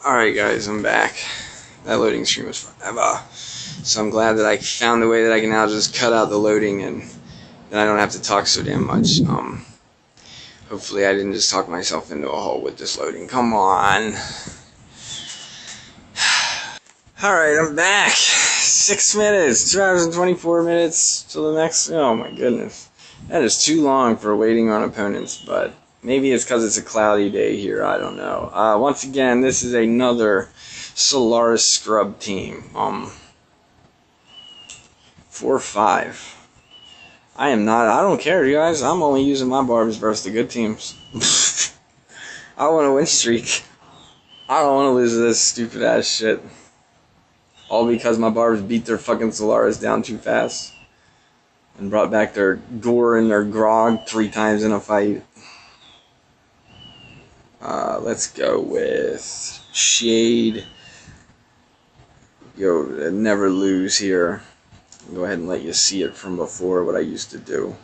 Alright guys, I'm back. That loading screen was forever. So I'm glad that I found a way that I can now just cut out the loading and then I don't have to talk so damn much. Hopefully I didn't just talk myself into a hole with this loading. Come on. Alright, I'm back. 6 minutes, 2 hours and 24 minutes till the next. Oh my goodness. That is too long for waiting on opponents, but maybe it's because it's a cloudy day here, I don't know. Once again, this is another Solaris scrub team. 4-5. I don't care, you guys. I'm only using my barbs versus the good teams. I want a win streak. I don't want to lose this stupid ass shit. All because my barbs beat their fucking Solaris down too fast. And brought back their gore and their grog 3 times in a fight. Let's go with Shade. Yo, never lose here. I'll go ahead and let you see it from before, what I used to do.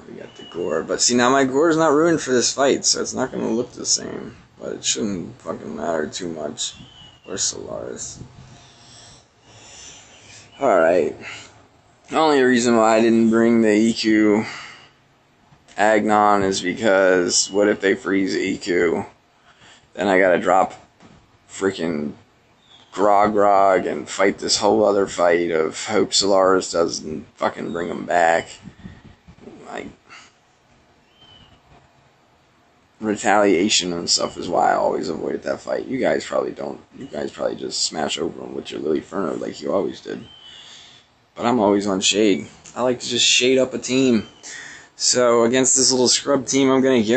We got the gore. But see, now my gore is not ruined for this fight, so it's not going to look the same. But it shouldn't fucking matter too much. Or Solaris. Alright. The only reason why I didn't bring the EQ Agnon is because what if they freeze EQ? Then I gotta drop freaking Grog and fight this whole other fight of hope Solaris doesn't fucking bring them back. Like, retaliation and stuff is why I always avoided that fight. You guys probably don't. You guys probably just smash over them with your Lily Ferno like you always did. But I'm always on shade. I like to just shade up a team. So against this little scrub team, I'm going to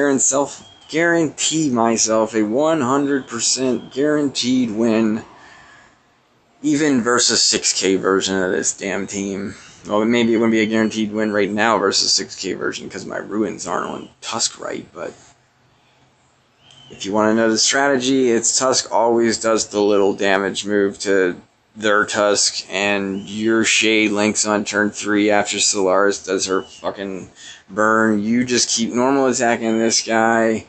guarantee myself a 100% guaranteed win. Even versus 6K version of this damn team. Well, maybe it wouldn't be a guaranteed win right now versus 6K version because my ruins aren't on Tusk right, but if you want to know the strategy, it's Tusk always does the little damage move to their Tusk, and your Shade links on turn 3 after Solaris does her fucking burn. You just keep normal attacking this guy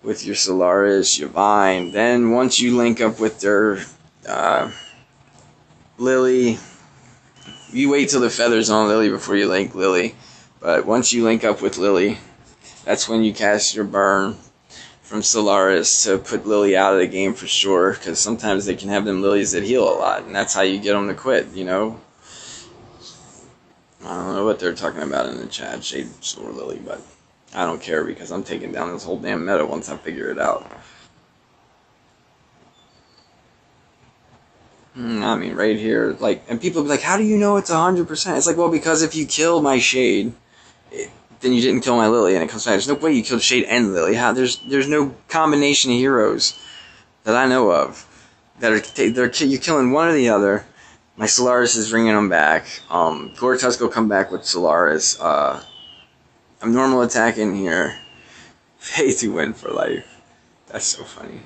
with your Solaris, your Vine. Then once you link up with their Lily, you wait till the feather's on Lily before you link Lily. But once you link up with Lily, that's when you cast your burn from Solaris to put Lily out of the game for sure, because sometimes they can have them Lilies that heal a lot, and that's how you get them to quit, you know? I don't know what they're talking about in the chat, Shade or Lily, but I don't care because I'm taking down this whole damn meta once I figure it out. I mean, right here, like, and people be like, how do you know it's 100%? It's like, well, because if you kill my Shade, then you didn't kill my Lily, and it comes back. There's no way you killed Shade and Lily. There's no combination of heroes that I know of that you're killing one or the other. My Solaris is bringing them back. Gore Tusk will come back with Solaris. I'm normal attacking here. Pay to win for life. That's so funny.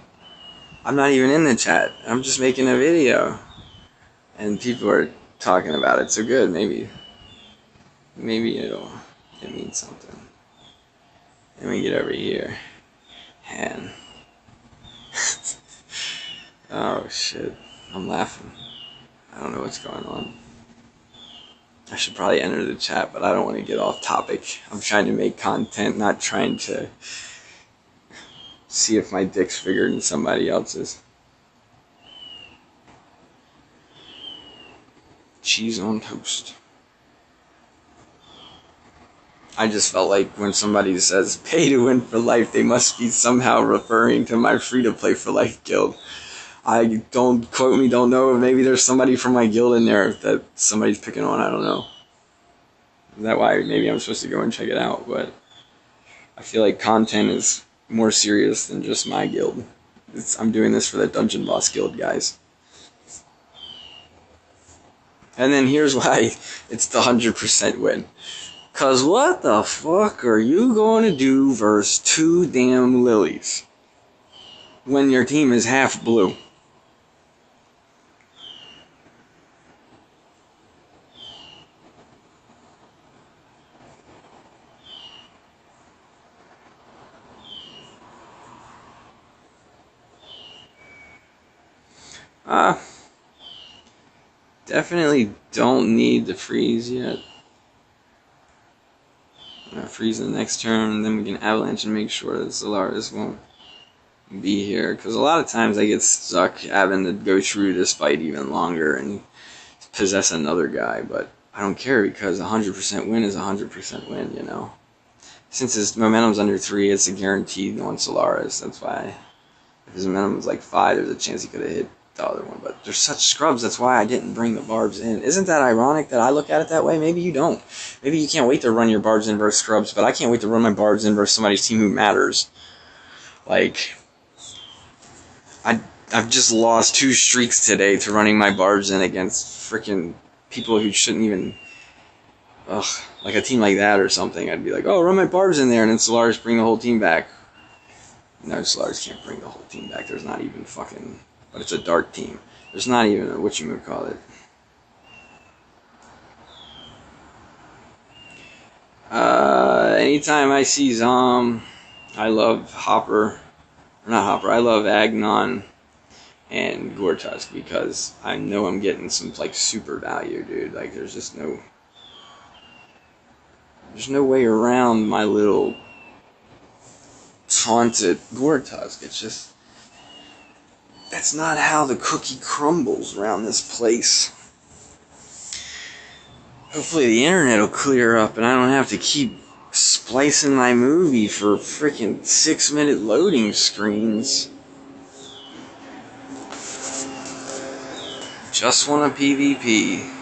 I'm not even in the chat. I'm just making a video, and people are talking about it. So good. Maybe it means something. Let me get over here. And oh shit. I'm laughing. I don't know what's going on. I should probably enter the chat, but I don't want to get off topic. I'm trying to make content, not trying to see if my dick's bigger than somebody else's. Cheese on toast. I just felt like when somebody says pay to win for life, they must be somehow referring to my free to play for life guild. I don't quote me, don't know. Maybe there's somebody from my guild in there that somebody's picking on. I don't know. Is that why maybe I'm supposed to go and check it out? But I feel like content is more serious than just my guild. I'm doing this for the Dungeon Boss Guild, guys. And then here's why it's the 100% win. Cause what the fuck are you going to do versus 2 damn Lilies when your team is half blue? Definitely don't need to freeze yet. I'm gonna freeze the next turn, and then we can avalanche and make sure that Solaris won't be here. Because a lot of times I get stuck having to go through this fight even longer and possess another guy, but I don't care because 100% win is 100% win, you know. Since his momentum's under 3, it's a guaranteed on Solaris. That's why if his momentum's like 5, there's a chance he could have hit the other one. But there's such scrubs, that's why I didn't bring the barbs in. Isn't that ironic that I look at it that way? Maybe you don't. Maybe you can't wait to run your barbs in versus scrubs, but I can't wait to run my barbs in versus somebody's team who matters. Like, I've just lost 2 streaks today to running my barbs in against freaking people who shouldn't even... Ugh, like a team like that or something. I'd be like, oh, run my barbs in there, and then Solaris bring the whole team back. No, Solaris can't bring the whole team back. There's not even fucking... But it's a dark team. There's not even a whatchamacallit. Anytime I see Zom, I love Hopper. Or not Hopper, I love Agnon and Gortusk because I know I'm getting some, like, super value, dude. Like, there's just no... There's no way around my little taunted Gortusk. It's just... That's not how the cookie crumbles around this place. Hopefully the internet will clear up and I don't have to keep splicing my movie for freaking 6-minute loading screens. Just want a PvP.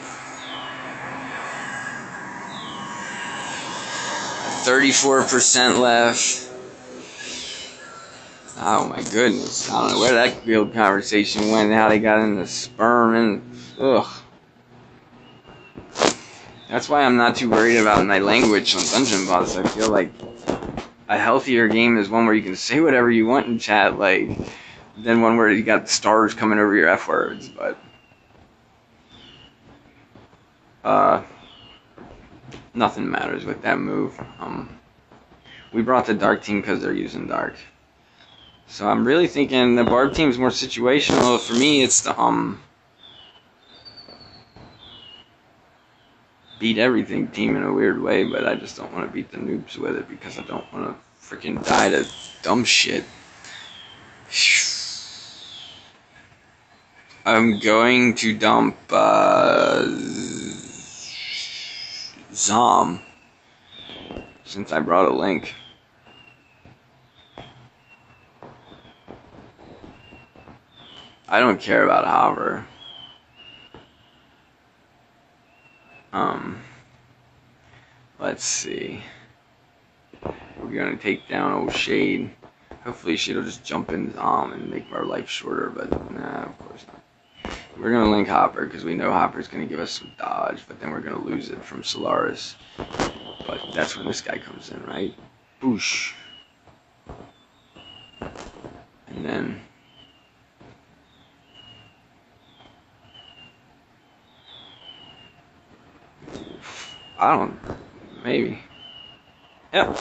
34% left. Oh my goodness. I don't know where that build conversation went, how they got into sperm and... Ugh. That's why I'm not too worried about my language on Dungeon Boss. I feel like a healthier game is one where you can say whatever you want in chat, like, than one where you got stars coming over your F words, but... Nothing matters with that move. We brought the Dark team because they're using Dark. So I'm really thinking the Barb team's more situational. For me, it's the beat everything team in a weird way, but I just don't want to beat the noobs with it because I don't want to freaking die to dumb shit. I'm going to dump Zom, since I brought a link. I don't care about Hopper. Let's see. We're gonna take down old Shade. Hopefully Shade will just jump in Zom and make our life shorter, but nah, of course not. We're gonna link Hopper because we know Hopper's gonna give us some dodge, but then we're gonna lose it from Solaris. But that's when this guy comes in, right? Boosh. And then I don't... Maybe. Yep.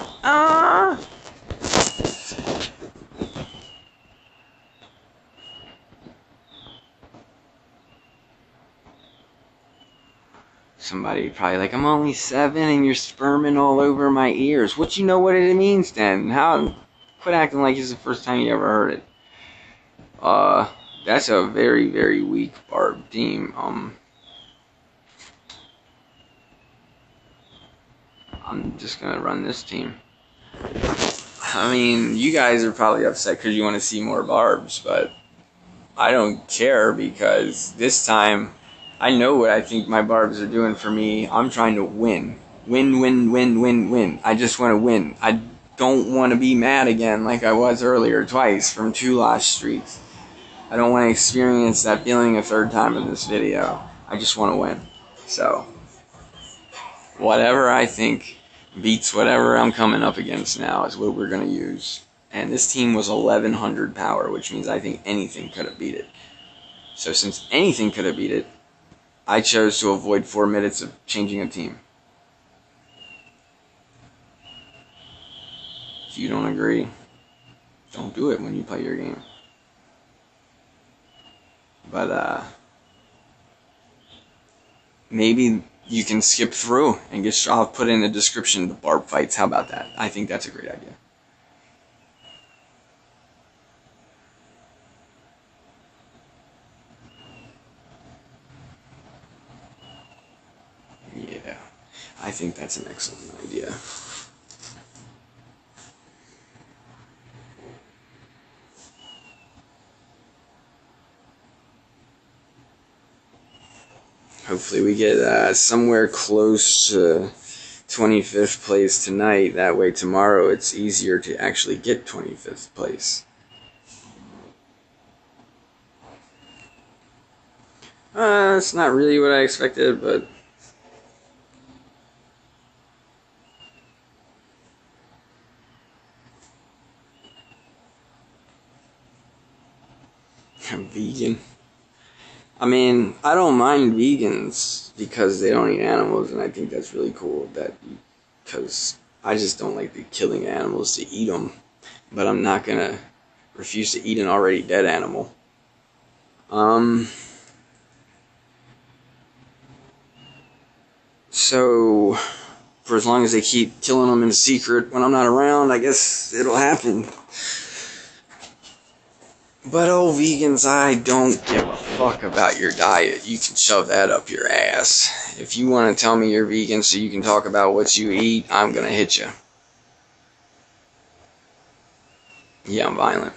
Somebody probably like, I'm only 7 and you're sperming all over my ears. What you know what it means then? How? Quit acting like it's the first time you ever heard it. That's a very, very weak Barb team. I'm just gonna run this team. I mean, you guys are probably upset because you want to see more Barbs, but I don't care because this time I know what I think my Barbs are doing for me. I'm trying to win. Win, win, win, win, win. I just want to win. I don't want to be mad again like I was earlier twice from 2 lost streaks. I don't want to experience that feeling a 3rd time in this video. I just want to win. So, whatever I think beats whatever I'm coming up against now is what we're going to use. And this team was 1100 power, which means I think anything could have beat it. So since anything could have beat it, I chose to avoid 4 minutes of changing a team. If you don't agree, don't do it when you play your game. But maybe you can skip through and I'll put in the description the barb fights. How about that? I think that's a great idea. Yeah, I think that's an excellent idea. Hopefully we get somewhere close to 25th place tonight. That way tomorrow it's easier to actually get 25th place. It's not really what I expected, but I'm vegan. I mean, I don't mind vegans because they don't eat animals, and I think that's really cool. Because I just don't like the killing animals to eat them, but I'm not gonna refuse to eat an already dead animal. So for as long as they keep killing them in secret when I'm not around, I guess it'll happen. But oh, vegans, I don't give a fuck about your diet. You can shove that up your ass. If you want to tell me you're vegan so you can talk about what you eat, I'm gonna hit you. Yeah, I'm violent.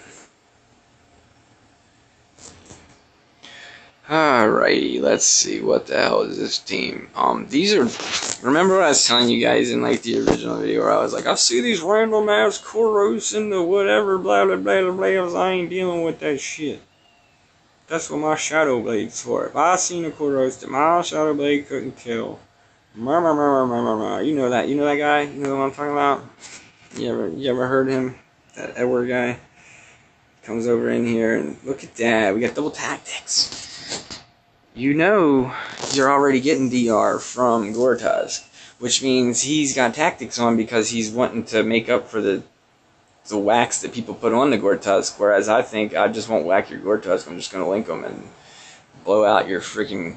Alrighty, let's see, what the hell is this team? Remember what I was telling you guys in like the original video where I was like, I see these random ass Koros in the whatever, blah blah blah blah blah, I ain't dealing with that shit. That's what my Shadow Blade's for. If I seen a Koros that my Shadow Blade couldn't kill, you know that guy? You know what I'm talking about? You ever heard him? That Edward guy? Comes over in here and look at that, we got double tactics. You know you're already getting DR from Gortaz, which means he's got tactics on because he's wanting to make up for the wax that people put on the Gortusk, whereas I think I just won't whack your Gortusk, I'm just going to link them and blow out your freaking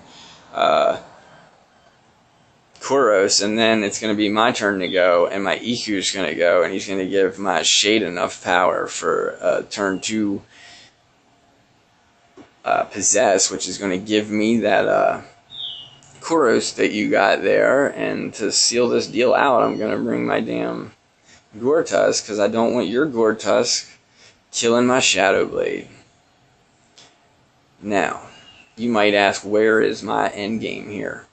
Koros, and then it's going to be my turn to go, and my Iku's going to go, and he's going to give my Shade enough power for turn 2 Possess, which is going to give me that Koros that you got there, and to seal this deal out, I'm going to bring my damn Gortusk, because I don't want your Gortusk killing my Shadow Blade. Now, you might ask, where is my endgame here?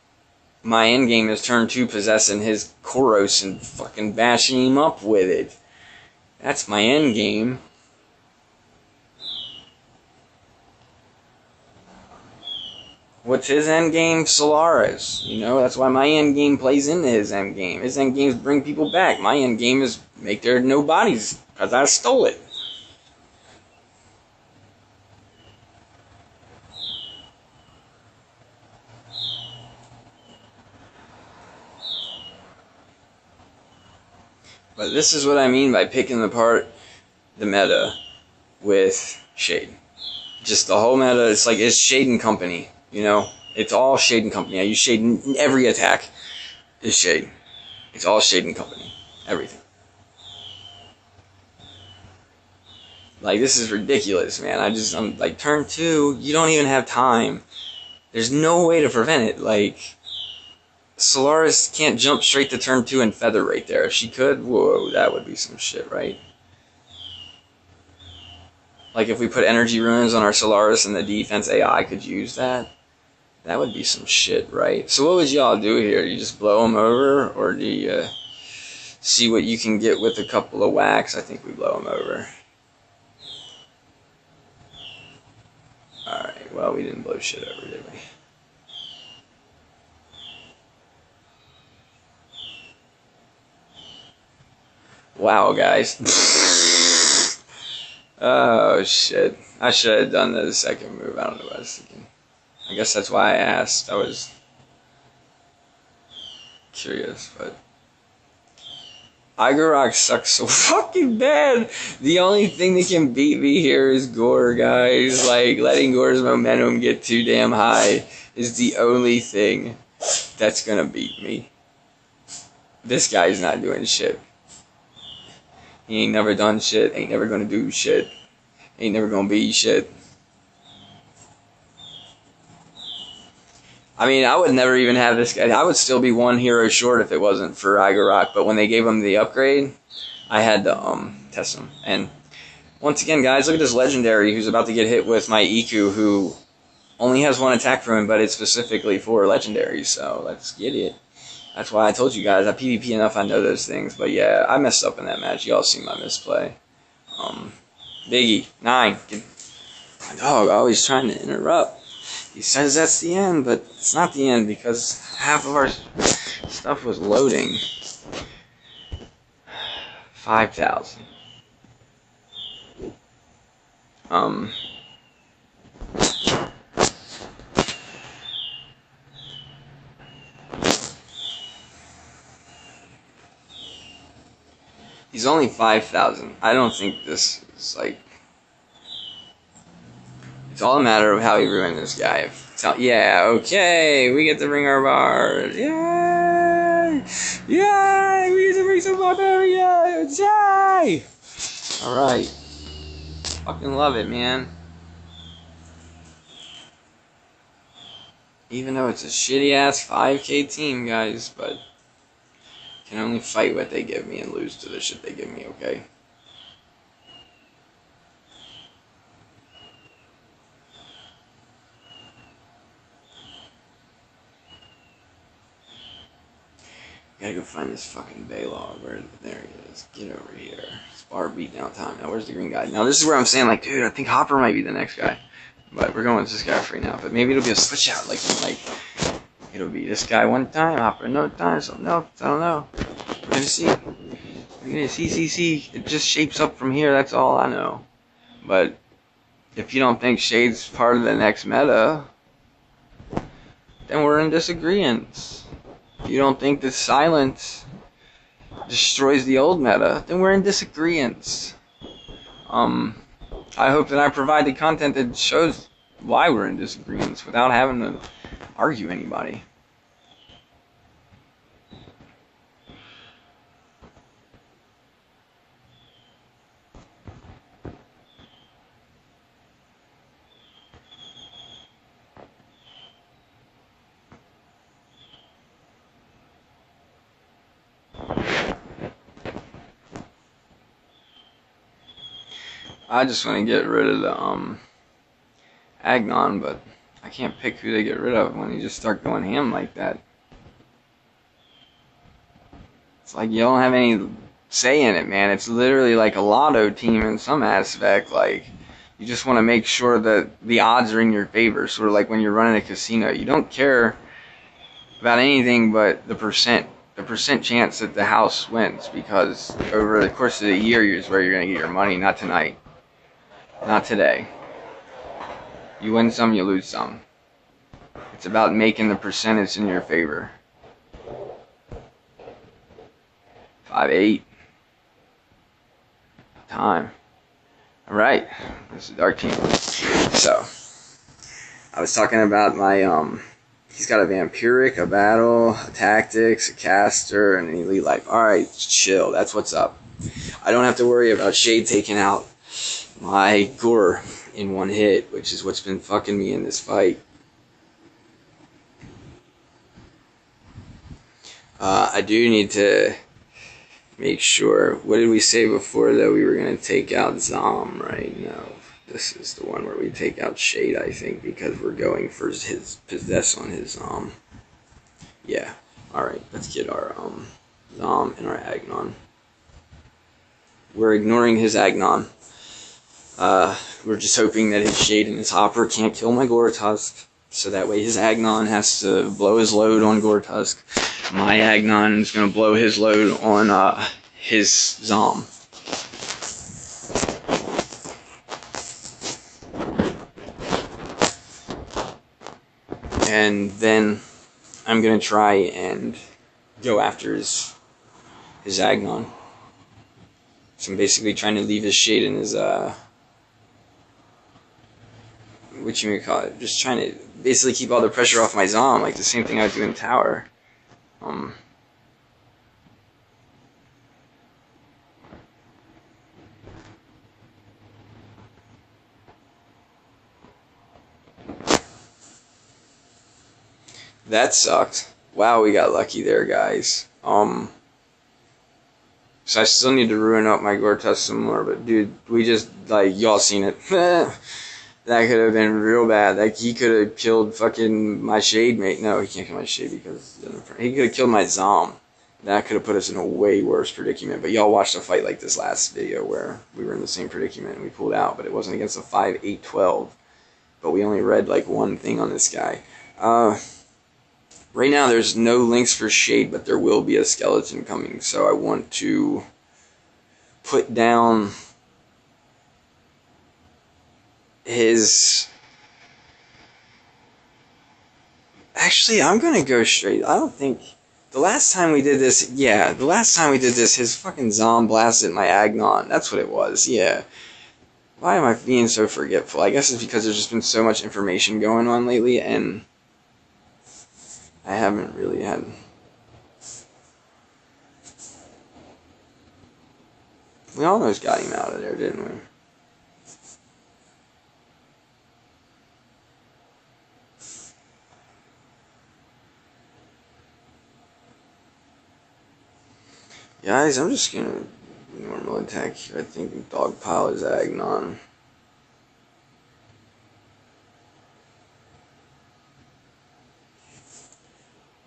My endgame is turn 2 possessing his Koros and fucking bashing him up with it. That's my endgame. What's his endgame? Solaris. You know, that's why my endgame plays into his endgame. His endgame is bring people back. My endgame is make there no bodies, because I stole it. But this is what I mean by picking apart the meta with Shade. Just the whole meta, it's like, it's Shade and Company. You know, it's all Shade and Company. I use Shade in every attack. Is Shade. It's all Shade and Company. Everything. Like, this is ridiculous, man. I'm like, turn 2, you don't even have time. There's no way to prevent it. Like, Solaris can't jump straight to turn 2 and feather right there. If she could, whoa, that would be some shit, right? Like, if we put energy runes on our Solaris and the defense AI could use that, that would be some shit, right? So what would y'all do here? You just blow them over, or do you see what you can get with a couple of whacks? I think we blow them over. Alright, well, we didn't blow shit over, did we? Wow, guys. Oh, shit. I should have done the second move. I don't know what I was thinking. I guess that's why I asked. I was curious, but Igorok sucks so fucking bad. The only thing that can beat me here is Gore, guys. Like, letting Gore's momentum get too damn high is the only thing that's gonna beat me. This guy's not doing shit. He ain't never done shit, ain't never gonna do shit, ain't never gonna be shit. I mean, I would never even have this guy. I would still be one hero short if it wasn't for Igorok, but when they gave him the upgrade, I had to test him. And once again, guys, look at this legendary who's about to get hit with my Iku, who only has one attack for him, but it's specifically for legendaries, so let's get it. That's why I told you guys, I PvP enough, I know those things. But yeah, I messed up in that match. Y'all see my misplay. Biggie, 9. My dog always trying to interrupt. He says that's the end, but it's not the end because half of our stuff was loading. 5,000. He's only 5,000. I don't think this is like. It's all a matter of how you ruin this guy. Yeah, okay, we get to bring our bars. Yay! Yay! We get to bring some barbarians! Yay! Alright. Fucking love it, man. Even though it's a shitty ass 5K team, guys, but can only fight what they give me and lose to the shit they give me, okay? Gotta go find this fucking Baylog. There he is. Get over here. Spar beat down time. Now, where's the green guy? Now, this is where I'm saying, like, dude, I think Hopper might be the next guy. But we're going with this guy for right now. But maybe it'll be a switch out. Like it'll be this guy one time, Hopper another time. So, no, I don't know. We're gonna see. We're gonna see. It just shapes up from here. That's all I know. But if you don't think Shade's part of the next meta, then we're in disagreement. If you don't think that silence destroys the old meta, then we're in disagreement. I hope that I provide the content that shows why we're in disagreement without having to argue anybody. I just want to get rid of the Agnon, but I can't pick who to get rid of when you just start going ham like that. It's like you don't have any say in it, man. It's literally like a lotto team in some aspect. Like, you just want to make sure that the odds are in your favor. Sort of like when you're running a casino. You don't care about anything but the percent chance that the house wins, because over the course of the year is where you're going to get your money, not tonight. Not today. You win some, you lose some. It's about making the percentage in your favor. 5-8. Time. Alright. This is Dark Team. So, I was talking about my, he's got a Vampiric, a Battle, a Tactics, a Caster, and an Elite Life. Alright, chill. That's what's up. I don't have to worry about Shade taking out my Gore in one hit, which is what's been fucking me in this fight. I do need to make sure. What did we say before that we were going to take out Zom, right? No. This is the one where we take out Shade, I think, because we're going for his possess on his Zom. Yeah. Alright, let's get our Zom and our Agnon. We're ignoring his Agnon. We're just hoping that his Shade and his Hopper can't kill my Gore-Tusk, so that way his Agnon has to blow his load on Gore-Tusk. My Agnon is going to blow his load on his Zom. And then I'm going to try and go after his Agnon. So I'm basically trying to leave his shade in his, what you may call it, just trying to basically keep all the pressure off my Zom, like the same thing I would do in tower. That sucked. Wow, we got lucky there, guys. So I still need to ruin up my Gortus some more, but dude, we just, like, y'all seen it. That could have been real bad. Like, he could have killed fucking my Shade mate. No, he can't kill my Shade because he could have killed my Zom. That could have put us in a way worse predicament. But y'all watched a fight like this last video where we were in the same predicament and we pulled out, but it wasn't against a 5-8-12. But we only read, like, one thing on this guy. Right now, there's no links for Shade, but there will be a skeleton coming. So I want to put down his... Actually, I'm going to go straight. I don't think... The last time we did this, yeah, his fucking Zom blasted my Agnon. That's what it was, yeah. Why am I being so forgetful? I guess it's because there's just been so much information going on lately, and I haven't really had... We almost got him out of there, didn't we? Guys, I'm just gonna normal attack here. I think Dogpile is Agnon.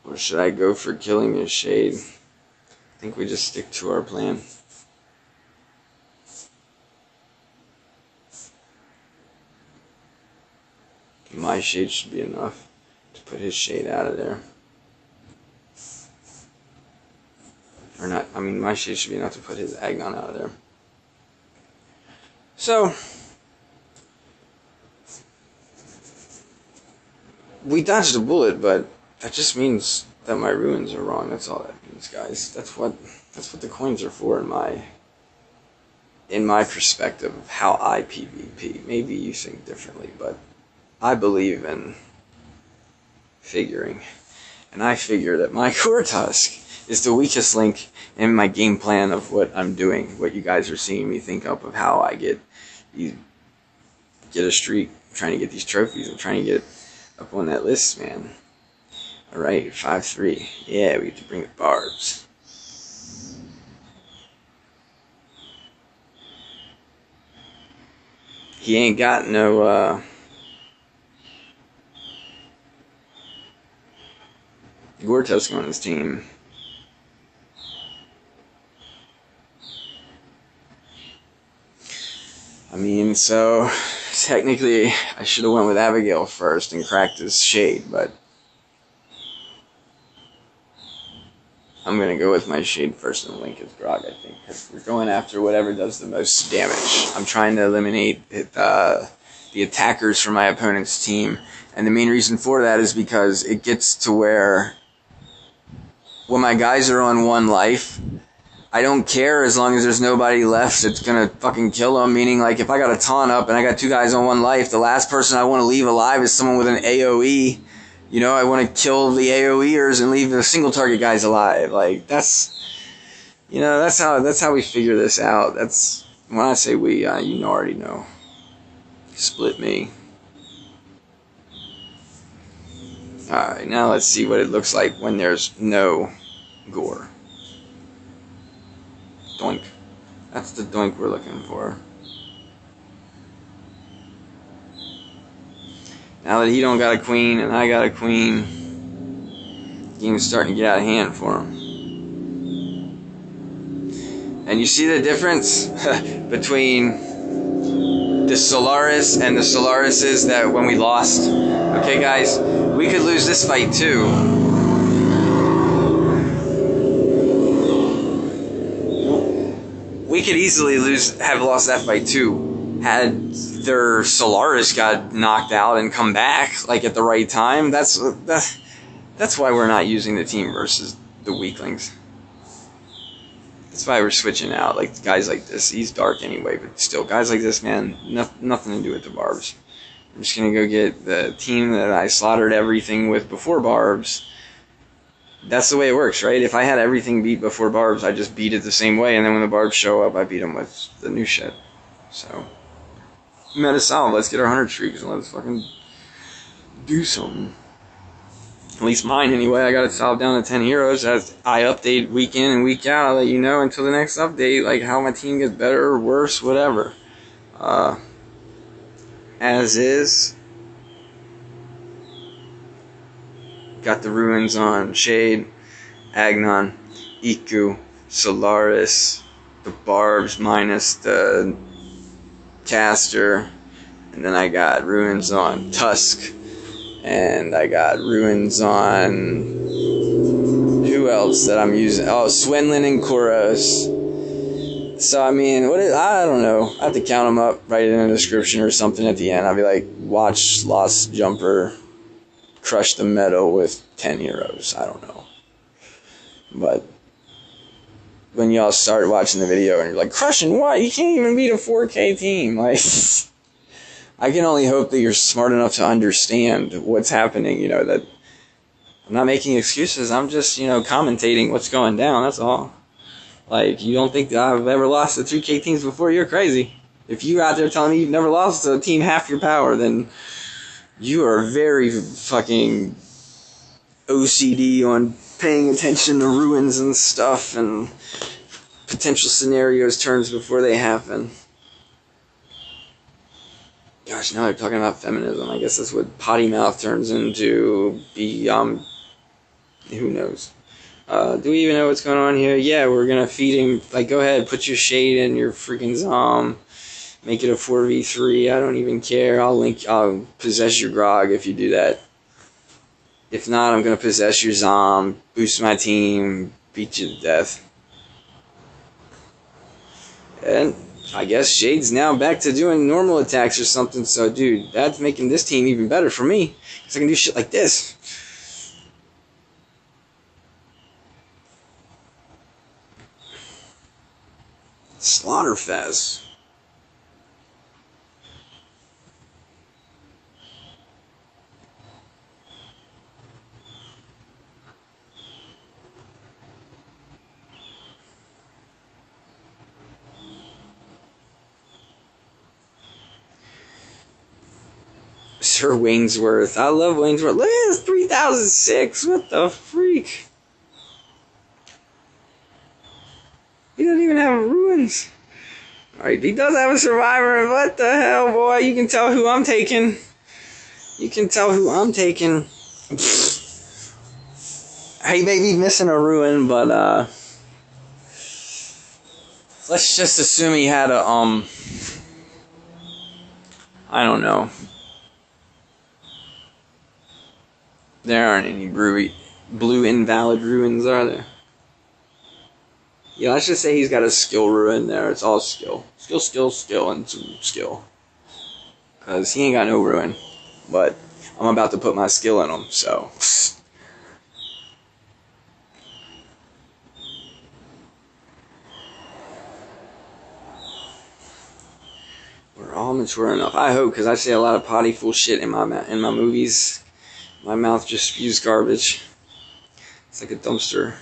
Or should I go for killing his Shade? I think we just stick to our plan. My Shade should be enough to put his Shade out of there. Or not, I mean, my Shade should be enough to put his Agnon out of there. So, we dodged a bullet, but that just means that my ruins are wrong. That's all that means, guys. That's what the coins are for in my perspective of how I PvP. Maybe you think differently, but I believe in figuring. And I figure that my Core Tusk is the weakest link in my game plan of what I'm doing, what you guys are seeing me think up of how I get a streak, I'm trying to get these trophies, I'm trying to get up on that list, man. Alright, 5-3. Yeah, we get to bring the barbs. He ain't got no, Gortusk on his team. I mean, so technically I should have went with Abigail first and cracked his Shade, but I'm gonna go with my Shade first and link his Grog, I think, because we're going after whatever does the most damage. I'm trying to eliminate the attackers from my opponent's team, and the main reason for that is because it gets to where when my guys are on 1 life, I don't care as long as there's nobody left that's gonna fucking kill them. Meaning, like, if I got a taunt up and I got 2 guys on 1 life, the last person I want to leave alive is someone with an AoE. You know, I want to kill the AoEers and leave the single target guys alive. Like, that's, you know, that's how we figure this out. That's, when I say we, you already know. Split me. Alright, now let's see what it looks like when there's no gore. Doink. That's the doink we're looking for. Now that he don't got a queen and I got a queen, the game's starting to get out of hand for him. And you see the difference between the Solaris and the Solarises that when we lost? Okay, guys, we could lose this fight too. We could easily have lost that fight too, had their Solaris got knocked out and come back like at the right time. That's why we're not using the team versus the weaklings. That's why we're switching out. Like, guys like this. He's dark anyway, but still, guys like this, man, nothing to do with the barbs. I'm just going to go get the team that I slaughtered everything with before barbs. That's the way it works, right? If I had everything beat before barbs, I just beat it the same way, and then when the barbs show up, I beat them with the new shit. So, meta solid. Let's get our 100 streaks and let's fucking do something. At least mine, anyway. I got it solved down to 10 heroes. As I update week in and week out, I'll let you know until the next update, like, how my team gets better or worse, whatever. As is. Got the ruins on Shade, Agnon, Iku, Solaris, the barbs minus the caster, and then I got ruins on Tusk, and I got ruins on who else that I'm using? Oh, Swinlin and Koros. So I mean, I don't know. I have to count them up, write it in the description or something at the end. I'll be like, watch Lost Jumper crush the meadow with 10 heroes. I don't know. But when y'all start watching the video and you're like, crushing what? You can't even beat a 4K team. Like, I can only hope that you're smart enough to understand what's happening, you know, that I'm not making excuses. I'm just, you know, commentating what's going down. That's all. Like, you don't think that I've ever lost to 3K teams before? You're crazy. If you're out there telling me you've never lost to a team half your power, then you are very fucking OCD on paying attention to ruins and stuff and potential scenarios, turns before they happen. Gosh, now they're talking about feminism. I guess that's what potty mouth turns into. Who knows? Do we even know what's going on here? Yeah, we're gonna feed him. Like, go ahead, put your Shade in your freaking Zom. Make it a 4v3. I don't even care. I'll possess your Grog if you do that. If not, I'm gonna possess your Zom, boost my team, beat you to death. And I guess Shade's now back to doing normal attacks or something. So, dude, that's making this team even better for me, because I can do shit like this. Slaughterfest. Sir Wainsworth. I love Wainsworth. Look at this, 3006. What the freak? He doesn't even have ruins. Alright, he does have a survivor. What the hell, boy? You can tell who I'm taking. You can tell who I'm taking. He may be missing a ruin, but let's just assume he had a I don't know. There aren't any blue invalid ruins, are there? Yeah, let's just say he's got a skill ruin there. It's all skill. Skill, and some skill. Because he ain't got no ruin. But I'm about to put my skill in him, so. We're all mature enough. I hope, because I say a lot of potty full shit in my movies. My mouth just spews garbage. It's like a dumpster.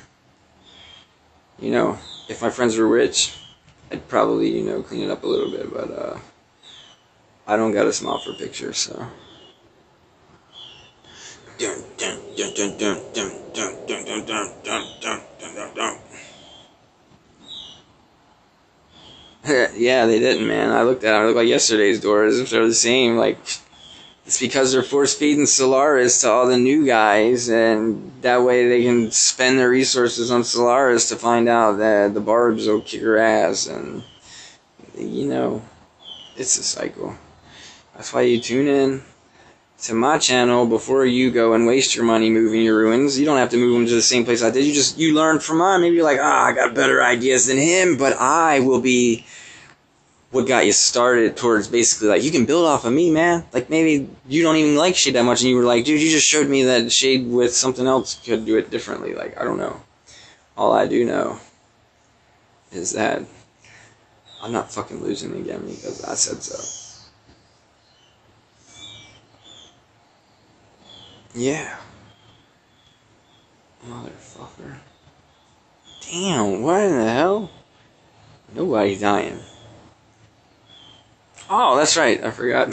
You know, if my friends were rich, I'd probably, you know, clean it up a little bit, but I don't got a smile for pictures, so. Yeah, they didn't, man. I looked at them. It looked like yesterday's doors. They're the same, like. It's because they're force feeding Solaris to all the new guys, and that way they can spend their resources on Solaris to find out that the barbs will kick her ass, and, you know, it's a cycle. That's why you tune in to my channel before you go and waste your money moving your ruins. You don't have to move them to the same place I did. You learn from mine. Maybe you're like, I got better ideas than him, but I will be what got you started towards basically, like, you can build off of me, man. Like, maybe you don't even like Shade that much, and you were like, dude, you just showed me that Shade with something else could do it differently. Like, I don't know. All I do know is that I'm not fucking losing again because I said so. Yeah. Motherfucker. Damn, what in the hell? Nobody's dying. Oh, that's right, I forgot.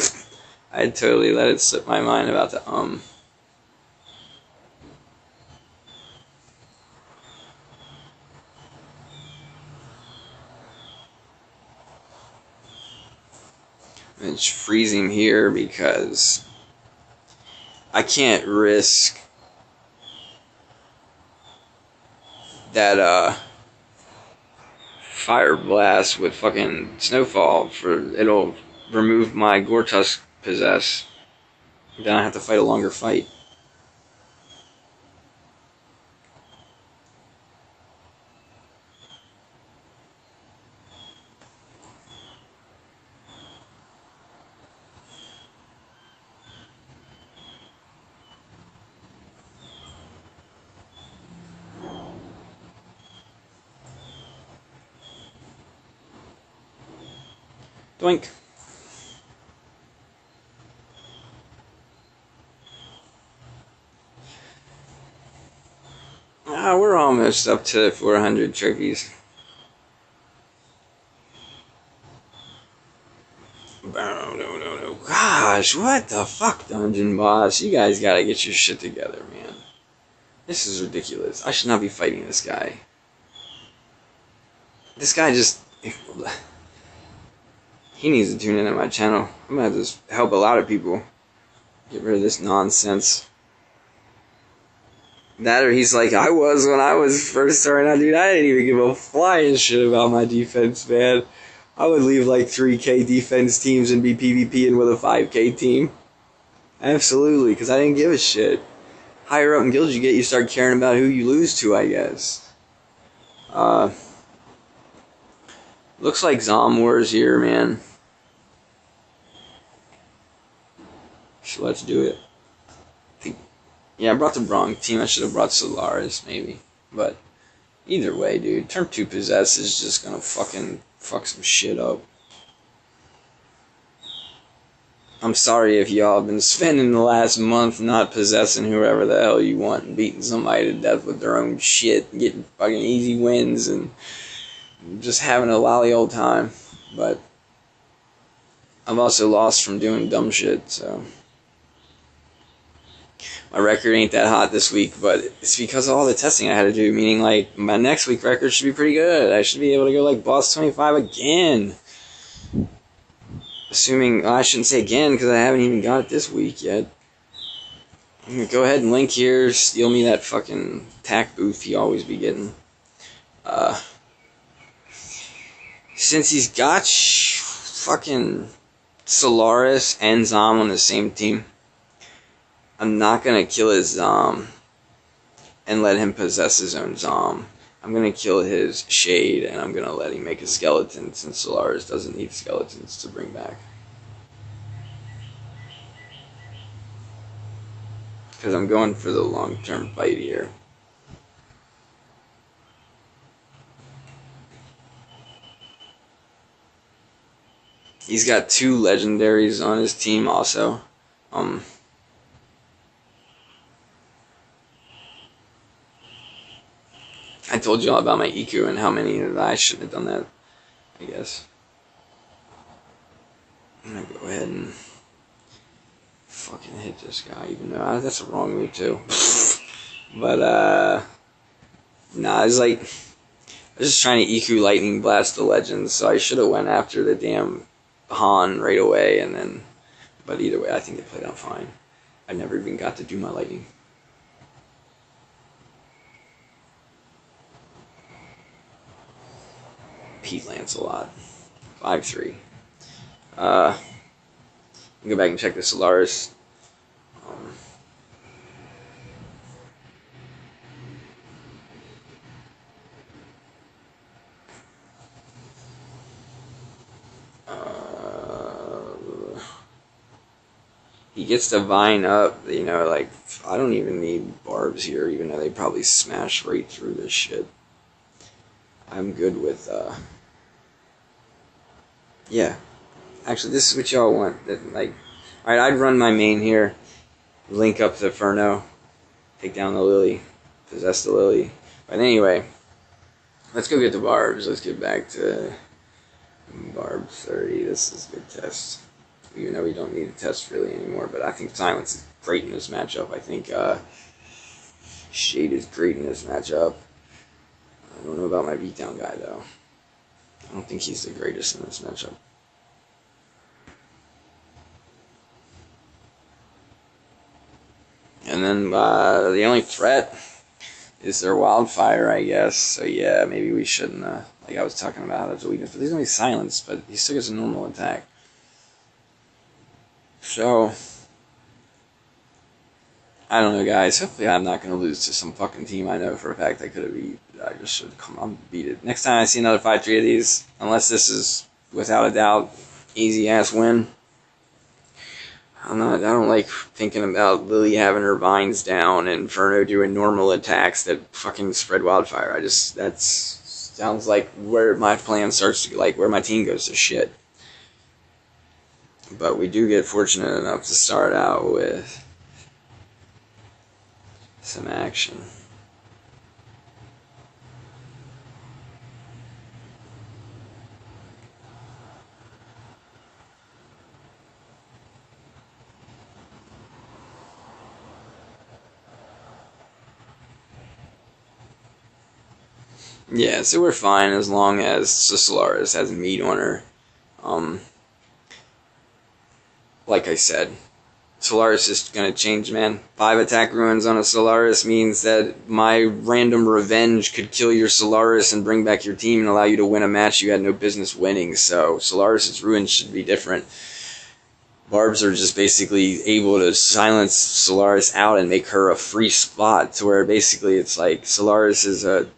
I had totally let it slip my mind about the It's freezing here because I can't risk that fire blast with fucking snowfall for it'll remove my Gortusk possess. Then I have to fight a longer fight. Doink. Ah, we're almost up to 400 trophies. No. Gosh, what the fuck, Dungeon Boss? You guys gotta get your shit together, man. This is ridiculous. I should not be fighting this guy. This guy just... He needs to tune in on my channel. I'm gonna have to help a lot of people get rid of this nonsense. That or he's like I was when I was first starting out, dude. I didn't even give a flying shit about my defense, man. I would leave like 3K defense teams and be PvPing with a 5K team. Absolutely, because I didn't give a shit. Higher up in guilds you get, you start caring about who you lose to, I guess. Looks like Zom Wars here, man. So let's do it. Yeah, I brought the wrong team. I should have brought Solaris, maybe. But either way, dude, turn 2 possess is just gonna fucking fuck some shit up. I'm sorry if y'all have been spending the last month not possessing whoever the hell you want and beating somebody to death with their own shit, getting fucking easy wins and just having a lolly old time. But I've also lost from doing dumb shit, so... My record ain't that hot this week, but it's because of all the testing I had to do, meaning, like, my next week record should be pretty good. I should be able to go, like, boss 25 again. Assuming, well, I shouldn't say again, because I haven't even got it this week yet. I'm gonna go ahead and link here, steal me that fucking tack booth you always be getting. Since he's got fucking Solaris and Zom on the same team, I'm not gonna kill his Zom and let him possess his own Zom. I'm gonna kill his Shade and I'm gonna let him make a skeleton since Solaris doesn't need skeletons to bring back. Because I'm going for the long-term fight here. He's got 2 legendaries on his team also. I told you all about my EQ and how many that I shouldn't have done that, I guess. I'm gonna go ahead and fucking hit this guy, even though that's a wrong move too. But, nah, it's like, I was just trying to EQ Lightning Blast the Legends, so I should have went after the damn Han right away, and then, but either way, I think they played out fine. I never even got to do my lightning. Pete Lancelot, 5-3. Go back and check the Solaris. He gets to vine up, you know, like, I don't even need barbs here, even though they probably smash right through this shit. I I'm good with, yeah. Actually, this is what y'all want. Like, alright, I'd run my main here, link up the Inferno, take down the Lily, possess the Lily. But anyway, let's go get the Barbs. Let's get back to Barb 30. This is a good test. Even though we don't need a test really anymore, but I think Silence is great in this matchup. I think Shade is great in this matchup. I don't know about my beatdown guy though. I don't think he's the greatest in this matchup. And then the only threat is their Wildfire, I guess. So yeah, maybe we shouldn't, like I was talking about, that's a weakness. But he's only silenced, but he still gets a normal attack. So, I don't know, guys. Hopefully I'm not going to lose to some fucking team I know for a fact I could have beat. I just should come on and beat it. Next time I see another 5-3 of these, unless this is, without a doubt, easy-ass win. I don't like thinking about Lily having her vines down and Inferno doing normal attacks that fucking spread Wildfire. That sounds like where my plan starts to, like, where my team goes to shit. But we do get fortunate enough to start out with some action. Yeah, so we're fine as long as the Solaris has meat on her. Like I said, Solaris is going to change, man. 5 attack ruins on a Solaris means that my random revenge could kill your Solaris and bring back your team and allow you to win a match you had no business winning. So Solaris' ruins should be different. Barbs are just basically able to silence Solaris out and make her a free spot to where basically it's like Solaris is a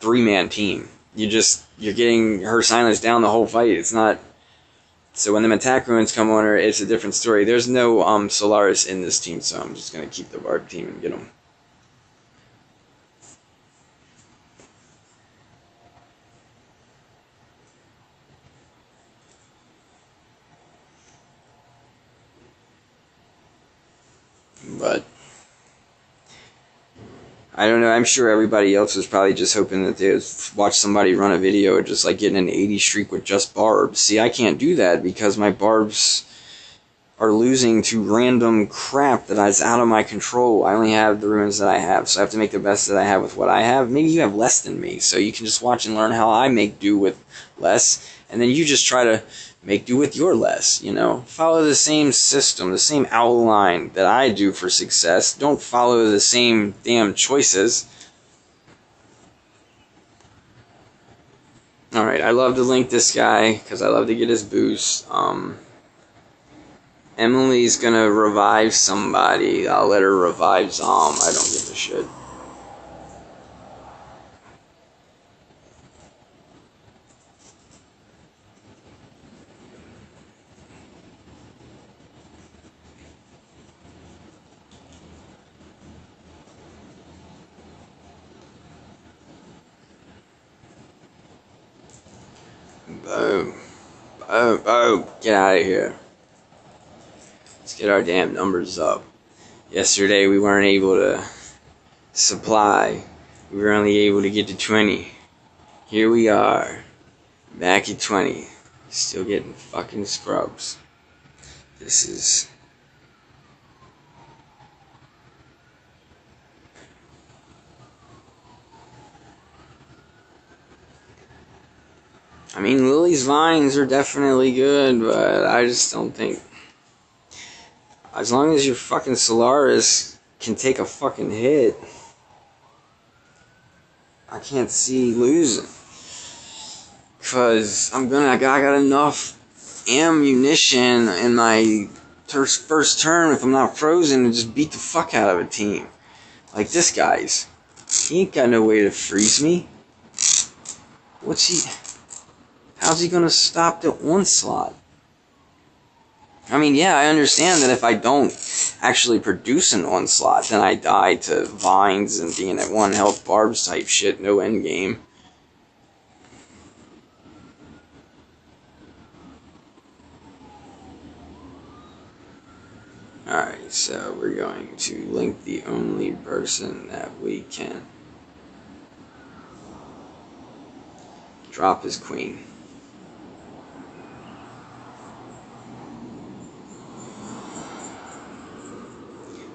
3-man team. You're getting her silenced down the whole fight. It's not. So when the attack ruins come on her, it's a different story. There's no Solaris in this team, so I'm just gonna keep the Barb team and get them. But I don't know, I'm sure everybody else was probably just hoping that they would watch somebody run a video of just like getting an 80 streak with just Barbs. See, I can't do that because my Barbs are losing to random crap that is out of my control. I only have the ruins that I have, so I have to make the best that I have with what I have. Maybe you have less than me, so you can just watch and learn how I make do with less, and then you just try to make do with your less, you know? Follow the same system, the same outline that I do for success. Don't follow the same damn choices. Alright, I love to link this guy, because I love to get his boost. Emily's gonna revive somebody. I'll let her revive Zom. I don't give a shit. Boom. Boom. Boom. Get out of here. Let's get our damn numbers up. Yesterday we weren't able to supply. We were only able to get to 20. Here we are. Back at 20. Still getting fucking scrubs. This is... I mean, Lily's vines are definitely good, but I just don't think... As long as your fucking Solaris can take a fucking hit, I can't see losing. Because I got enough ammunition in my first turn, if I'm not frozen, to just beat the fuck out of a team. Like this guy's. He ain't got no way to freeze me. How's he gonna stop the onslaught? I mean, yeah, I understand that if I don't actually produce an onslaught, then I die to vines and being at 1 health Barbs type shit, no endgame. Alright, so we're going to link the only person that we can drop his queen.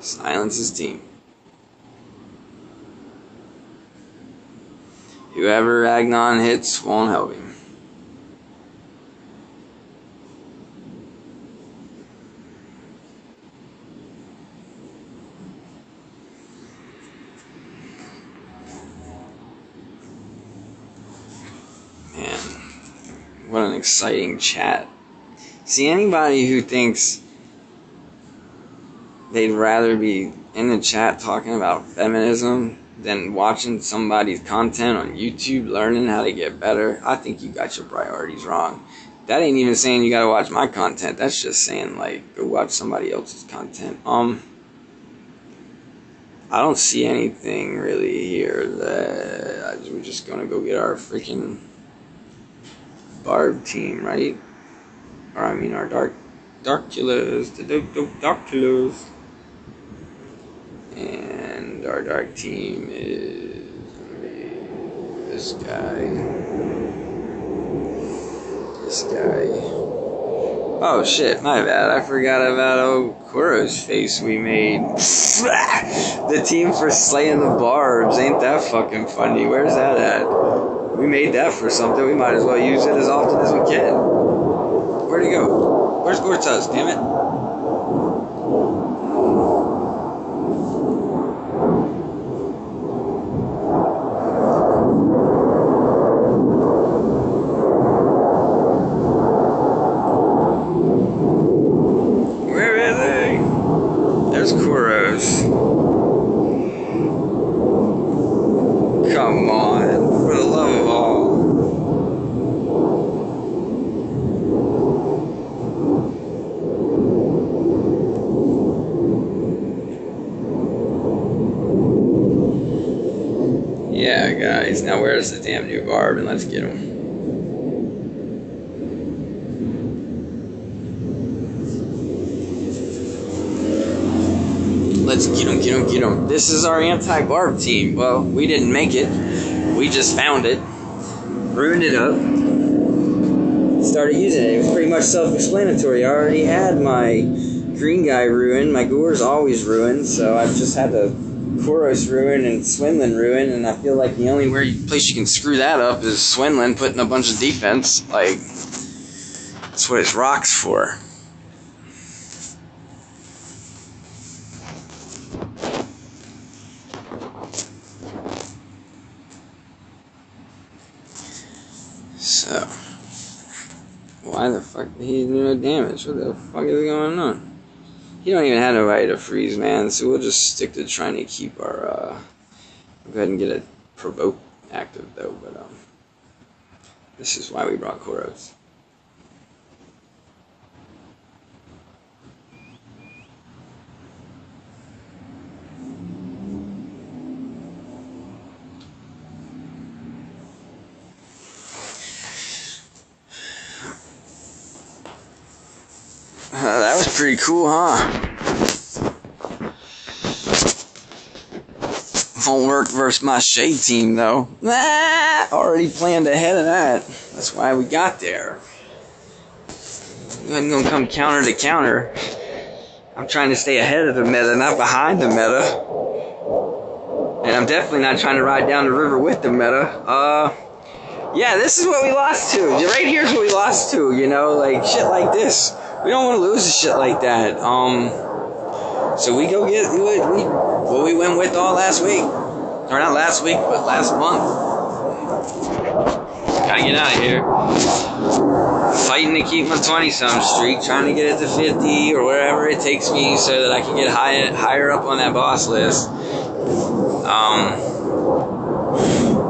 Silence his team. Whoever Agnon hits won't help him. Man, what an exciting chat. See, anybody who thinks they'd rather be in the chat talking about feminism than watching somebody's content on YouTube learning how to get better, I think you got your priorities wrong. That ain't even saying you gotta watch my content. That's just saying, like, go watch somebody else's content. I don't see anything really here that we're just gonna go get our freaking Barb team, right? Or I mean our Darkulus, the Darkulus. And our dark team is this guy. This guy. Oh shit, my bad. I forgot about old Kuro's face we made. The team for slaying the Barbs. Ain't that fucking funny? Where's that at? We made that for something. We might as well use it as often as we can. Where'd he go? Where's Gortaz? Damn it. Come on, for the love of all. Yeah, guys, now where's the damn new Barb, and let's get him. Let's get him, get him, get him. This is our anti-Barb team. Well, we didn't make it. We just found it. Ruined it up. Started using it. It was pretty much self-explanatory. I already had my green guy ruined. My Gore's always ruined. So I've just had the Koros ruin and Swinlin ruin. And I feel like the only place you can screw that up is Swinlin putting a bunch of defense. Like, that's what his rock's for. So, why the fuck did he do no damage? What the fuck is going on? He don't even have nobody to freeze, man, so we'll just stick to trying to keep our, go ahead and get a provoke active, though, but, this is why we brought Koros. That was pretty cool, huh? Won't work versus my Shade team, though. Already planned ahead of that. That's why we got there. I'm gonna come counter to counter. I'm trying to stay ahead of the meta, not behind the meta. And I'm definitely not trying to ride down the river with the meta. Yeah, this is what we lost to. Right here's what we lost to, you know, like shit like this. We don't want to lose to shit like that. So we go get what we went with all last week. Or not last week, but last month. Gotta get out of here. Fighting to keep my 20-some streak, trying to get it to 50 or wherever it takes me so that I can get higher up on that boss list.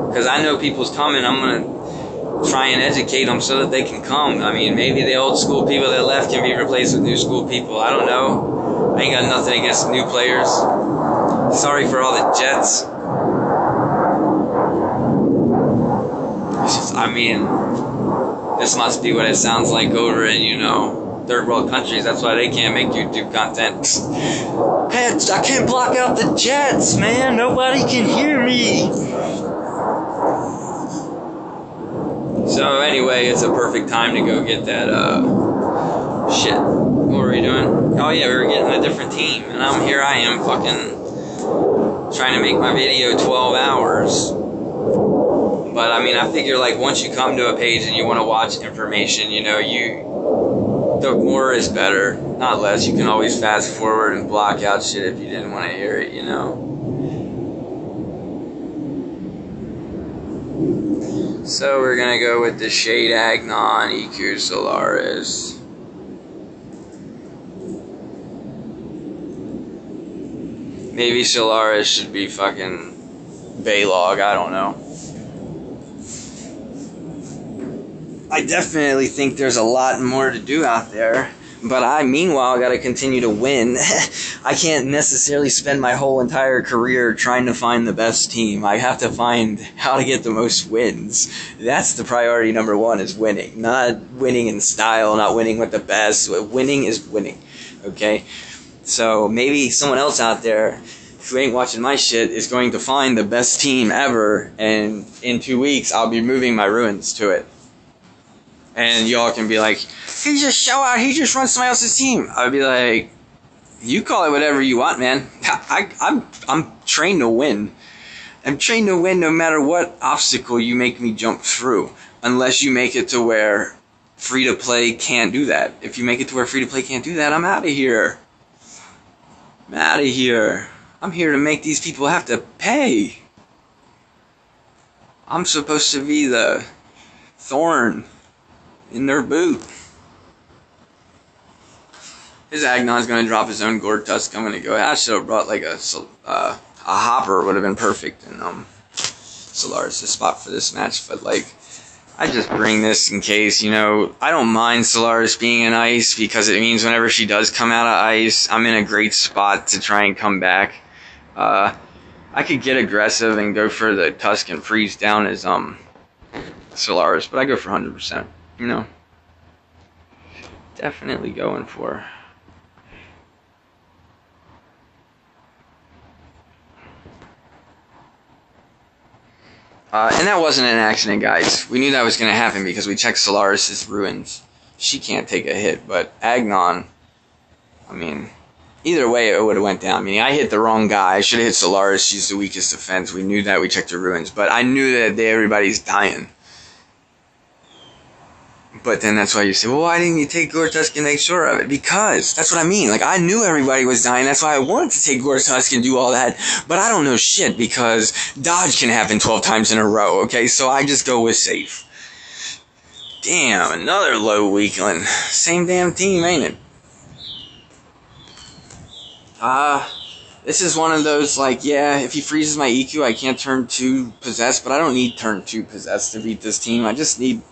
Because I know people's coming, I'm going to try and educate them so that they can come. I mean, maybe the old school people that left can be replaced with new school people. I don't know. I ain't got nothing against new players. Sorry for all the Jets. It's just, I mean, this must be what it sounds like over in, you know, third world countries. That's why they can't make YouTube content. Hey, I can't block out the jets, man. Nobody can hear me. So anyway, it's a perfect time to go get that, shit. What were we doing? Oh yeah, we were getting a different team. And here I am fucking trying to make my video 12 hours. But I mean, I figure like once you come to a page and you want to watch information, you know, the more is better, not less. You can always fast forward and block out shit if you didn't want to hear it, you know. So we're gonna go with the Shade Agnon EQ Solaris. Maybe Solaris should be fucking Baylog, I don't know. I definitely think there's a lot more to do out there, but I, meanwhile, gotta continue to win. I can't necessarily spend my whole entire career trying to find the best team. I have to find how to get the most wins. That's the priority number one, is winning. Not winning in style, not winning with the best. Winning is winning, okay? So maybe someone else out there who ain't watching my shit is going to find the best team ever, and in 2 weeks, I'll be moving my ruins to it. And y'all can be like, he just show out, he just runs somebody else's team. I'd be like, you call it whatever you want, man. I'm trained to win. I'm trained to win no matter what obstacle you make me jump through. Unless you make it to where free-to-play can't do that. If you make it to where free-to-play can't do that, I'm out of here. I'm out of here. I'm here to make these people have to pay. I'm supposed to be the thorn in their boot. His Agnon's gonna drop his own Gore Tusk. I'm gonna go. I should have brought like a hopper. Would have been perfect in Solaris' spot for this match. But like, I just bring this in case, you know. I don't mind Solaris being in ice because it means whenever she does come out of ice, I'm in a great spot to try and come back. I could get aggressive and go for the Tusk and freeze down as Solaris, but I go for 100%. You know, definitely going for. And that wasn't an accident, guys. We knew that was going to happen because we checked Solaris' ruins. She can't take a hit, but Agnon, I mean, either way it would have went down. I mean, I hit the wrong guy. I should have hit Solaris. She's the weakest defense. We knew that. We checked her ruins, but I knew that everybody's dying. But then that's why you say, well, why didn't you take Gore Tusk and make sure of it? Because, that's what I mean. Like, I knew everybody was dying. That's why I wanted to take Gore Tusk and do all that. But I don't know shit because dodge can happen 12 times in a row, okay? So I just go with safe. Damn, another low weakling. Same damn team, ain't it? This is one of those, like, yeah, if he freezes my EQ, I can't turn 2 possessed, but I don't need turn 2 possessed to beat this team. I just need...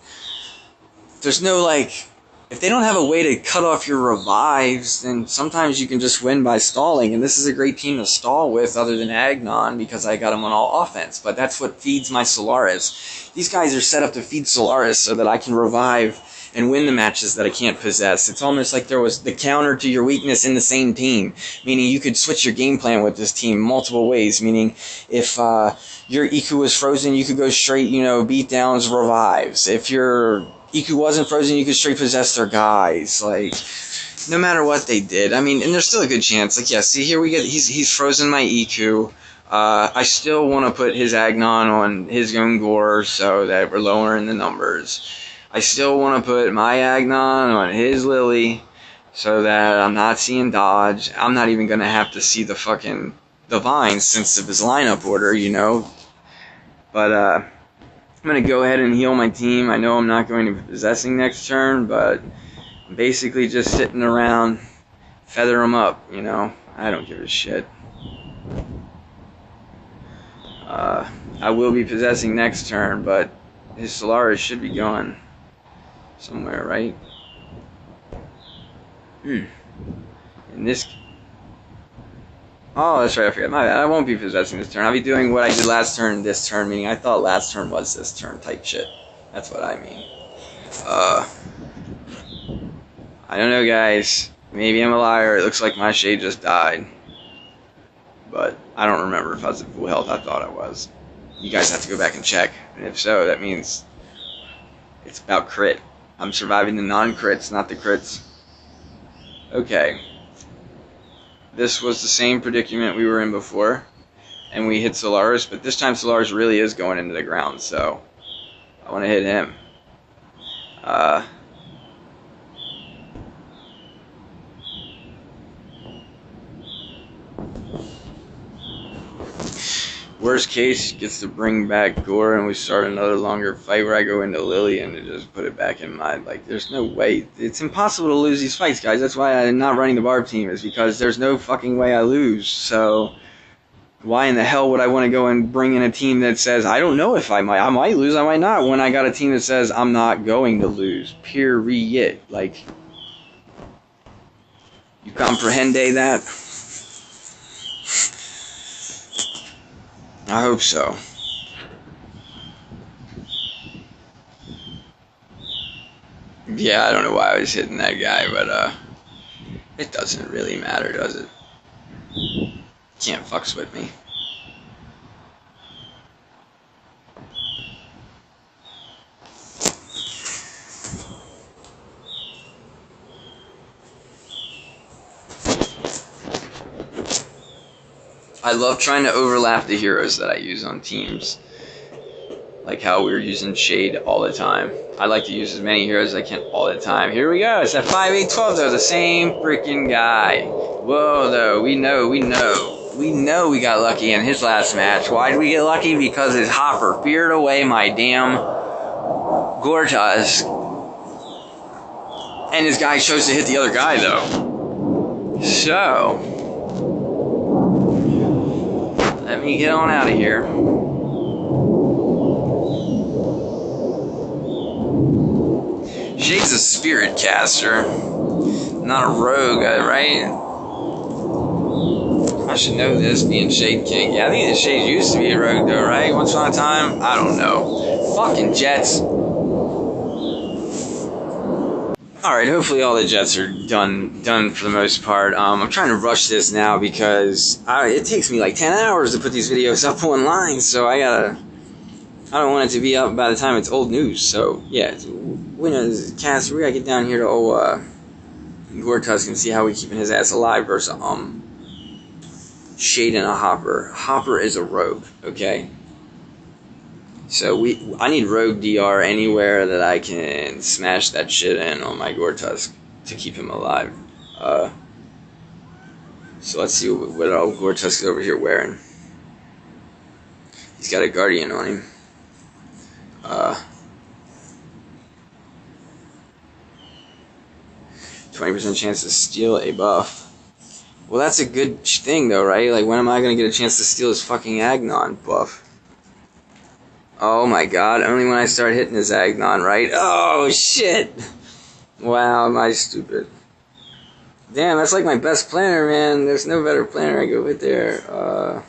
There's no, like, if they don't have a way to cut off your revives, then sometimes you can just win by stalling, and this is a great team to stall with other than Agnon, because I got him on all offense, but that's what feeds my Solaris. These guys are set up to feed Solaris so that I can revive and win the matches that I can't possess. It's almost like there was the counter to your weakness in the same team, meaning you could switch your game plan with this team multiple ways, meaning if your EQ was frozen, you could go straight, you know, beatdowns, revives. If your EQ wasn't frozen, you could straight possess their guys. Like, no matter what they did. I mean, and there's still a good chance. Like, yeah, see, here we get, he's frozen my EQ. I still want to put his Agnon on his own Gore so that we're lowering the numbers. I still want to put my Agnon on his Lily so that I'm not seeing dodge. I'm not even going to have to see the vines since of his lineup order, you know. But, I'm going to go ahead and heal my team. I know I'm not going to be possessing next turn, but I'm basically just sitting around, feather them up, you know. I don't give a shit. I will be possessing next turn, but his Solaris should be going somewhere, right? In this... Oh, that's right, I forgot. My bad. I won't be possessing this turn. I'll be doing what I did last turn this turn, meaning I thought last turn was this turn type shit. That's what I mean. I don't know, guys. Maybe I'm a liar. It looks like my shade just died. But I don't remember if I was at full health. I thought I was. You guys have to go back and check. And if so, that means it's about crit. I'm surviving the non-crits, not the crits. Okay. This was the same predicament we were in before. And we hit Solaris, but this time Solaris really is going into the ground, so I want to hit him. Worst case, gets to bring back Gore, and we start another longer fight where I go into Lillian to just put it back in my, like, there's no way. It's impossible to lose these fights, guys. That's why I'm not running the Barb team, is because there's no fucking way I lose. So why in the hell would I want to go and bring in a team that says, I don't know if I might lose, I might not, when I got a team that says I'm not going to lose, period. Like, you comprehende that? I hope so. Yeah, I don't know why I was hitting that guy, but it doesn't really matter, does it? Can't fucks with me. I love trying to overlap the heroes that I use on teams. Like how we're using Shade all the time. I like to use as many heroes as I can all the time. Here we go. It's that 5-8-12 though. The same freaking guy. Whoa, though. We know we got lucky in his last match. Why did we get lucky? Because his Hopper feared away my damn Gortaz. And his guy chose to hit the other guy though. So let me get on out of here. Shade's a spirit caster, not a rogue, right? I should know this, being Shade King. Yeah, I think the Shade used to be a rogue though, right? Once upon a time? I don't know. Fucking Jets. Alright, hopefully all the Jets are done for the most part. I'm trying to rush this now because it takes me like 10 hours to put these videos up online, so I don't want it to be up by the time it's old news. So, yeah, Winner's cast, we gotta get down here to old Gortusk and see how we keeping his ass alive versus Shade and a Hopper. Hopper is a rogue, okay? So I need rogue DR anywhere that I can smash that shit in on my Gortusk to keep him alive. So let's see what old Gortusk is over here wearing. He's got a Guardian on him. 20% chance to steal a buff. Well, that's a good thing though, right? Like, when am I gonna get a chance to steal his fucking Agnon buff? Oh my god, only when I start hitting his Agnon, right? Oh shit! Wow, am I stupid. Damn, that's like my best planner, man. There's no better planner I go with there.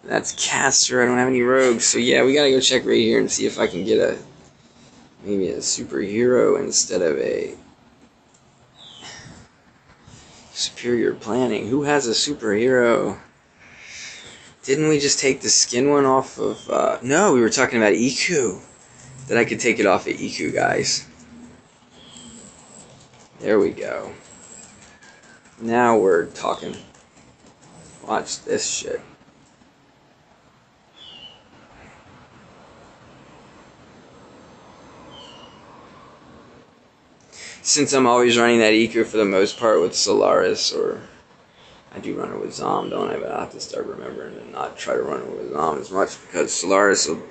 That's caster, I don't have any rogues. So yeah, we gotta go check right here and see if I can get maybe a superhero instead of a superior planning. Who has a superhero? Didn't we just take the skin one off of, no, we were talking about Iku. That I could take it off of Iku, guys. There we go. Now we're talking. Watch this shit. Since I'm always running that Iku for the most part with Solaris, or I do run it with Zom, don't I? But I have to start remembering to not try to run it with Zom as much, because Solaris will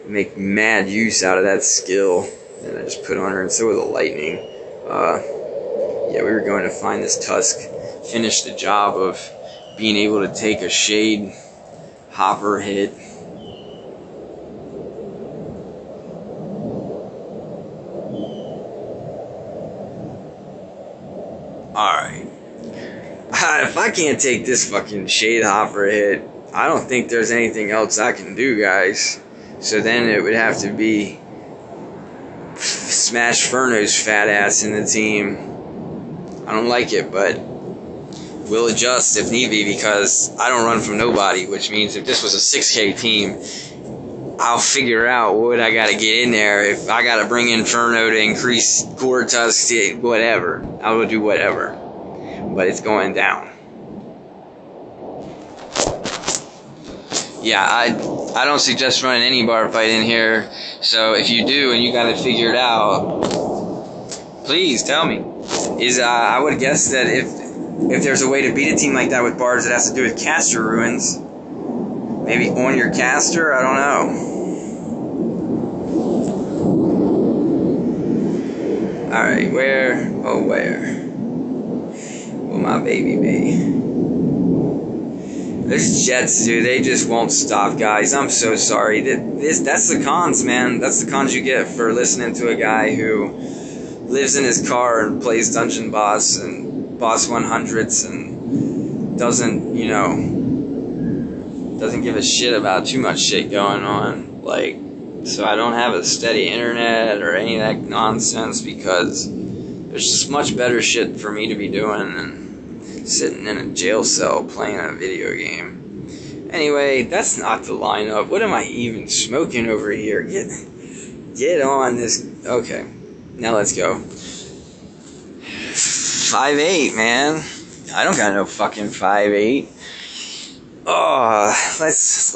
make mad use out of that skill that I just put on her, and so will the Lightning. Yeah, we were going to find this Tusk, finish the job of being able to take a Shade Hopper hit. Alright. If I can't take this fucking Shade Hopper hit, I don't think there's anything else I can do, guys. So then it would have to be smash Furno's fat ass in the team. I don't like it, but we'll adjust if need be, because I don't run from nobody, which means if this was a 6K team, I'll figure out what I gotta get in there. If I gotta bring in Furno to increase core tusk, whatever. I will do whatever. But it's going down. Yeah, I don't suggest running any bar fight in here. So if you do and you got it figured out, please tell me. I would guess that if there's a way to beat a team like that with bars, it has to do with caster ruins. Maybe on your caster? I don't know. Alright, where? Oh, where? Will my baby be? Those Jets, dude, they just won't stop, guys. I'm so sorry. That's the cons, man. That's the cons you get for listening to a guy who lives in his car and plays Dungeon Boss and Boss 100s and doesn't, you know, doesn't give a shit about too much shit going on. Like, so I don't have a steady internet or any of that nonsense, because there's just much better shit for me to be doing than sitting in a jail cell playing a video game. Anyway, that's not the lineup. What am I even smoking over here? Get on this. Okay, now let's go. 5'8", man. I don't got no fucking 5'8". Oh,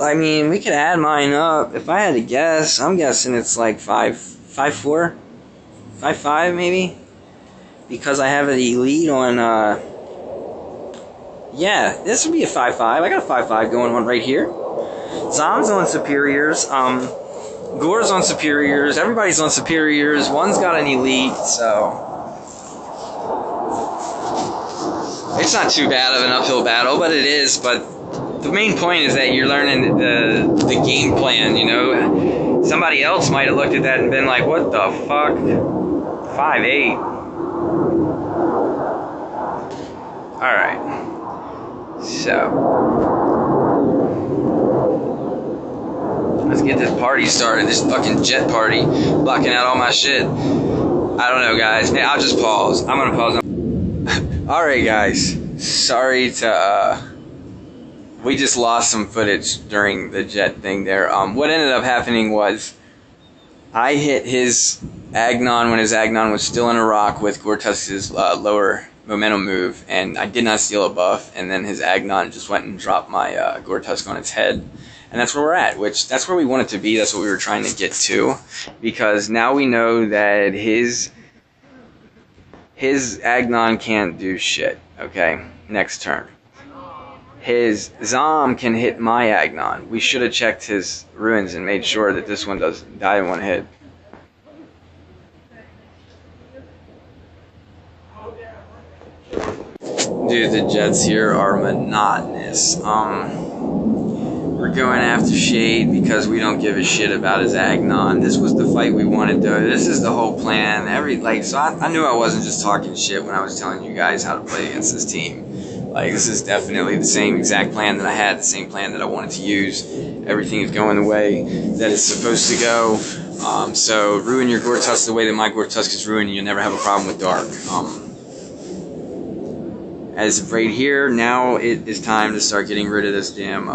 I mean, we could add mine up. If I had to guess, I'm guessing it's like 5'4", 5'5", maybe, because I have an elite on. Yeah, this would be a 5'5". I got a 5'5" going on right here. Zom's on superiors. Gore's on superiors. Everybody's on superiors. One's got an elite, so it's not too bad of an uphill battle, but it is. But the main point is that you're learning the game plan, you know. Somebody else might have looked at that and been like, what the fuck? 5'8". Alright. So, let's get this party started. This fucking jet party blocking out all my shit. I don't know, guys. I'll just pause. I'm gonna pause. Alright, guys. Sorry to, we just lost some footage during the jet thing there. What ended up happening was I hit his Agnon when his Agnon was still in a rock with Gortusk's lower momentum move, and I did not steal a buff, and then his Agnon just went and dropped my Gortusk on its head. And that's where we're at, which that's where we want it to be. That's what we were trying to get to, because now we know that his Agnon can't do shit, okay? Next turn. His Zom can hit my Agnon. We should have checked his ruins and made sure that this one doesn't die in one hit. Dude, the Jets here are monotonous. We're going after Shade because we don't give a shit about his Agnon. This was the fight we wanted, though. This is the whole plan. So I knew I wasn't just talking shit when I was telling you guys how to play against this team. Like, this is definitely the same exact plan that I had, the same plan that I wanted to use. Everything is going the way that it's supposed to go. So ruin your Gortusk the way that my Gortusk is ruined, and you'll never have a problem with Dark. As of right here, now it is time to start getting rid of this damn,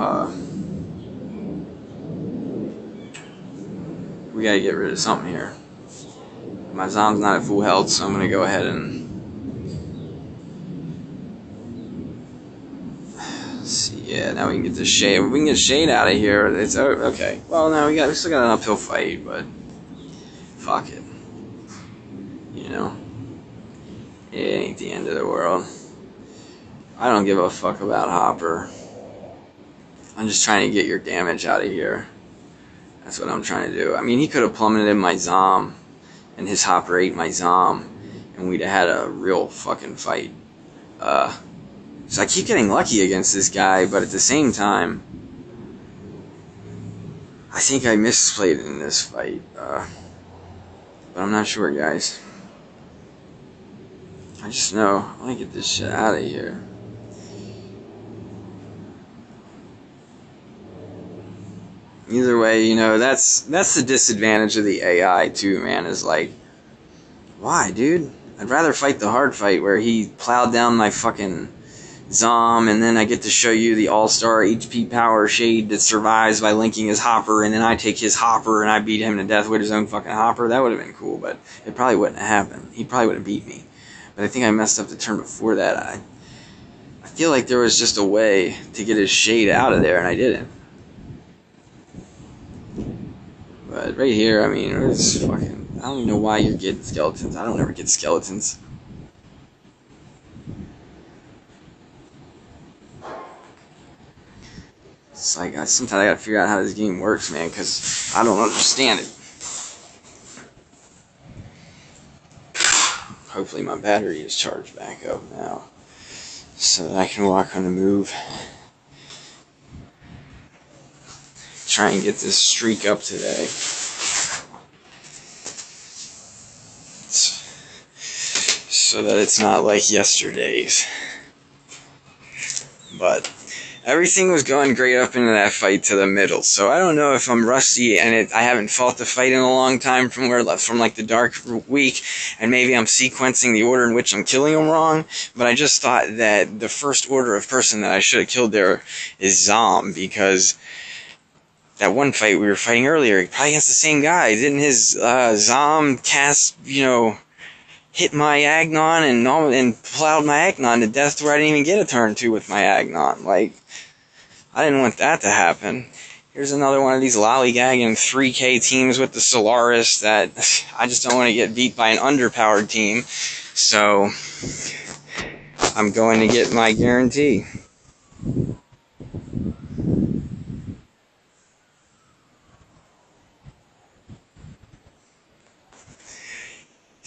we gotta get rid of something here. My Zom's not at full health, so I'm gonna go ahead and see. Yeah, now we can get the Shade. We can get Shade out of here. It's okay. Well, no, we still got an uphill fight, but fuck it. You know, it ain't the end of the world. I don't give a fuck about Hopper. I'm just trying to get your damage out of here. That's what I'm trying to do. I mean, he could have plummeted my Zom, and his Hopper ate my Zom, and we'd have had a real fucking fight. So I keep getting lucky against this guy, but at the same time, I think I misplayed in this fight. But I'm not sure, guys. I just know I want to get this shit out of here. Either way, you know, that's the disadvantage of the AI too, man, is like, Why, dude? I'd rather fight the hard fight where he plowed down my fucking Zom, and then I get to show you the all-star HP power shade that survives by linking his hopper, and then I take his hopper and I beat him to death with his own fucking hopper. That would have been cool, but it probably wouldn't have happened. He probably would have beat me. But I think I messed up the turn before that. I feel like there was just a way to get his shade out of there, and I didn't. But right here, I mean, it's fucking... I don't even know why you're getting skeletons. I don't ever get skeletons. It's like, sometimes I gotta figure out how this game works, man, because I don't understand it. Hopefully my battery is charged back up now, so that I can walk on the move. Try and get this streak up today. So that it's not like yesterday's. But everything was going great up into that fight to the middle. So I don't know if I'm rusty and I haven't fought the fight in a long time from like the dark week, and maybe I'm sequencing the order in which I'm killing them wrong. But I just thought that the first order of person that I should have killed there is Zom, because that one fight we were fighting earlier, probably against the same guy, didn't his Zom cast, hit my Agnon and plowed my Agnon to death to where I didn't even get a turn 2 with my Agnon? Like, I didn't want that to happen. Here's another one of these lollygagging 3K teams with the Solaris that I just don't want to get beat by an underpowered team. So, I'm going to get my guarantee.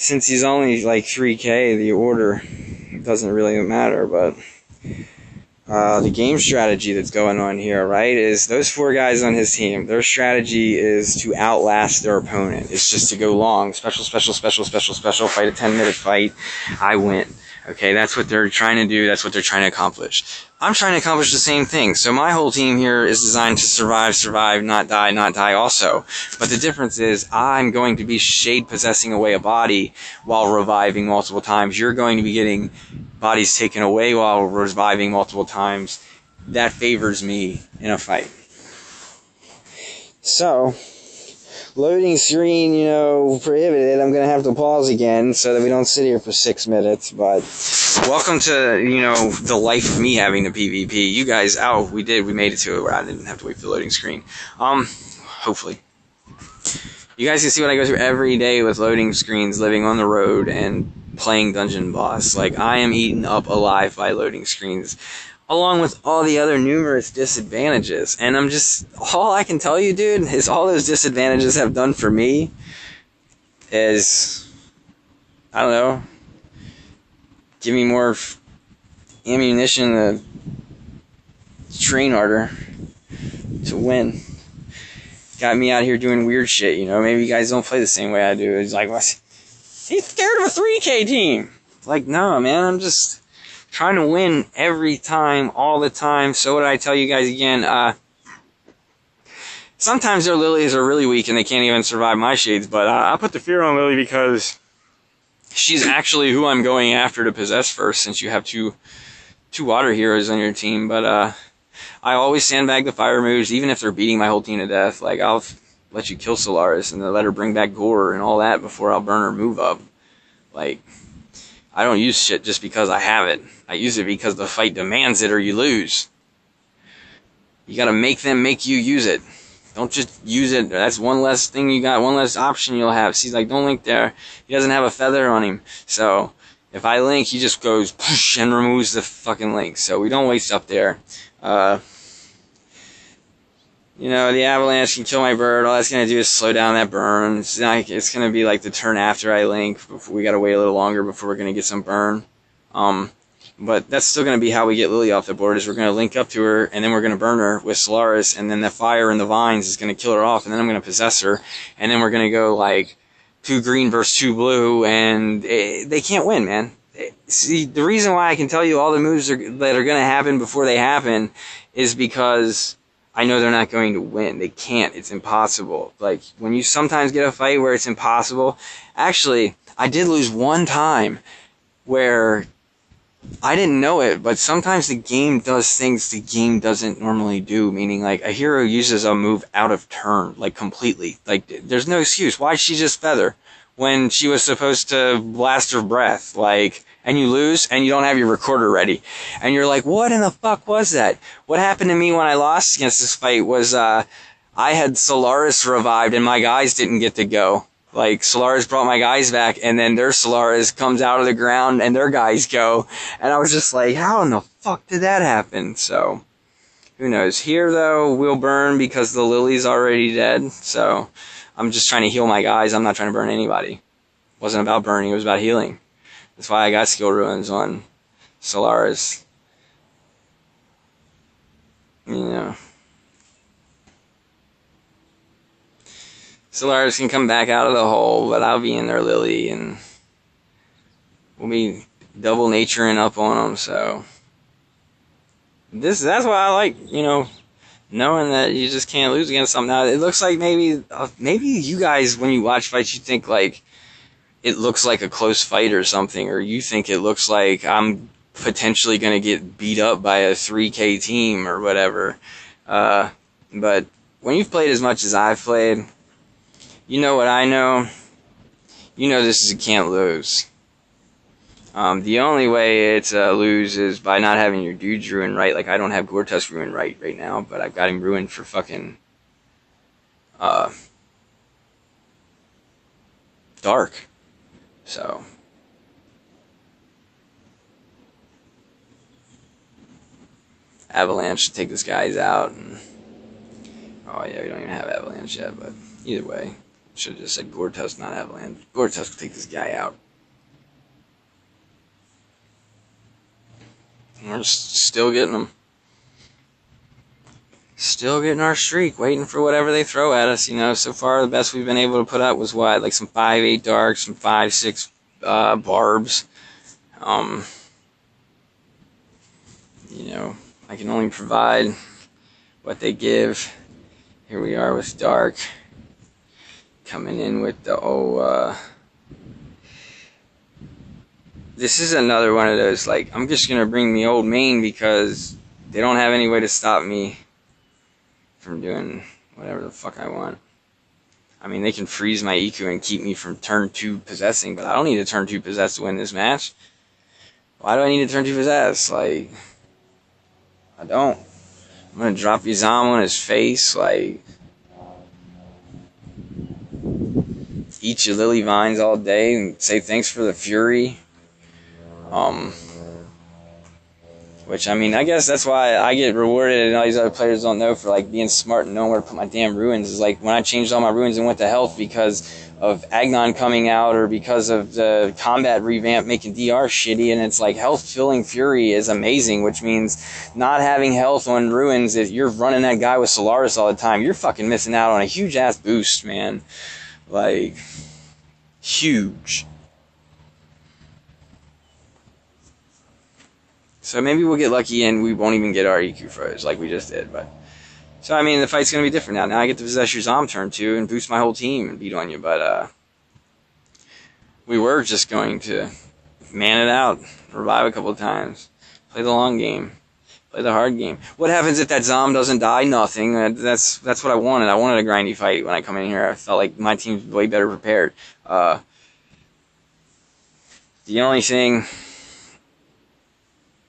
Since he's only like 3K, the order doesn't really matter, but the game strategy that's going on here, right, is those 4 guys on his team, their strategy is to outlast their opponent. It's just to go long, special, fight a 10-minute fight, I win. Okay, that's what they're trying to do, that's what they're trying to accomplish. I'm trying to accomplish the same thing. So my whole team here is designed to survive, not die also. But the difference is I'm going to be shade possessing away a body while reviving multiple times. You're going to be getting bodies taken away while reviving multiple times. That favors me in a fight. So, loading screen, prohibited. I'm going to have to pause again so that we don't sit here for 6 minutes. But welcome to, the life of me having the PvP. You guys, we made it to it where I didn't have to wait for the loading screen. Hopefully. You guys can see what I go through every day with loading screens, living on the road, and playing Dungeon Boss. Like, I am eaten up alive by loading screens, along with all the other numerous disadvantages. And all I can tell you, dude, is all those disadvantages have done for me is, I don't know, give me more ammunition to train harder to win. Got me out here doing weird shit, Maybe you guys don't play the same way I do. It's like, what? He's scared of a 3K team. Like, no, man, I'm just trying to win every time, all the time. So what did I tell you guys again? Sometimes their lilies are really weak and they can't even survive my shades, but I put the fear on Lily because she's actually who I'm going after to possess first, since you have two water heroes on your team. But I always sandbag the fire moves, even if they're beating my whole team to death. Like, I'll let you kill Solaris and then let her bring back Gore and all that before I'll burn her move up. Like, I don't use shit just because I have it. I use it because the fight demands it or you lose. You gotta make them make you use it. Don't just use it. That's one less thing you got, one less option you'll have. See, like, don't link there. He doesn't have a feather on him. So, if I link, he just goes and removes the fucking link. So, we don't waste up there. The avalanche can kill my bird. All that's going to do is slow down that burn. It's going to be like the turn after I link. We got to wait a little longer before we're going to get some burn. But that's still going to be how we get Lily off the board, is we're going to link up to her, and then we're going to burn her with Solaris, and then the fire and the vines is going to kill her off, and then I'm going to possess her, and then we're going to go, like, 2 green versus 2 blue, and they can't win, man. See, the reason why I can tell you all the moves that are going to happen before they happen is because I know they're not going to win. They can't. It's impossible. Like, when you sometimes get a fight where it's impossible, actually, I did lose one time where I didn't know it, but sometimes the game does things the game doesn't normally do, meaning like a hero uses a move out of turn, like completely. Like there's no excuse. Why'd she just feather when she was supposed to blast her breath? Like, and you lose and you don't have your recorder ready. And you're like, what in the fuck was that? What happened to me when I lost against this fight was I had Solaris revived and my guys didn't get to go. Like, Solaris brought my guys back, and then their Solaris comes out of the ground, and their guys go. And I was just like, how in the fuck did that happen? So, who knows. Here, though, we'll burn because the Lily's already dead. So, I'm just trying to heal my guys. I'm not trying to burn anybody. It wasn't about burning. It was about healing. That's why I got skill ruins on Solaris. You know. Solaris can come back out of the hole, but I'll be in their Lily, and we'll be double naturing up on them, so. That's why I like, you know, knowing that you just can't lose against something. Now, it looks like maybe you guys, when you watch fights, you think, like, it looks like a close fight or something, or you think it looks like I'm potentially going to get beat up by a 3K team or whatever. But when you've played as much as I've played, you know what I know? You know this is a can't lose. The only way to lose is by not having your dudes ruined right. Like, I don't have Gortusk ruined right now, but I've got him ruined for fucking Dark. So. Avalanche should take this guy's out. And, oh yeah, we don't even have Avalanche yet, but either way. Should have just said Gortusk, not Avalanche. Gortusk will take this guy out. And we're still getting them. Still getting our streak, waiting for whatever they throw at us. You know, so far the best we've been able to put out was what? Like some 5-8 darks, some 5-6 barbs. You know, I can only provide what they give. Here we are with dark. Coming in with the this is another one of those, like, I'm just gonna bring the old main because they don't have any way to stop me from doing whatever the fuck I want. I mean, they can freeze my EQ and keep me from turn 2 possessing, but I don't need to turn 2 possess to win this match. Why do I need to turn 2 possess? Like, I don't. I'm gonna drop Yuzam on his face, like, eat your lily vines all day and say thanks for the fury. Which, I mean, I guess that's why I get rewarded and all these other players don't know for, like, being smart and knowing where to put my damn ruins. Is like, when I changed all my ruins and went to health because of Agnon coming out or because of the combat revamp making DR shitty, and it's like, health filling fury is amazing, which means not having health on ruins, if you're running that guy with Solaris all the time, you're fucking missing out on a huge ass boost, man. Like, huge. So maybe we'll get lucky and we won't even get our EQ froze like we just did. But so, I mean, the fight's going to be different now. Now I get to possess your Zom turn 2 and boost my whole team and beat on you. But we were just going to man it out, revive a couple of times, play the long game, play the hard game. What happens if that Zom doesn't die? Nothing. That's what I wanted. I wanted a grindy fight when I come in here. I felt like my team's way better prepared. The only thing...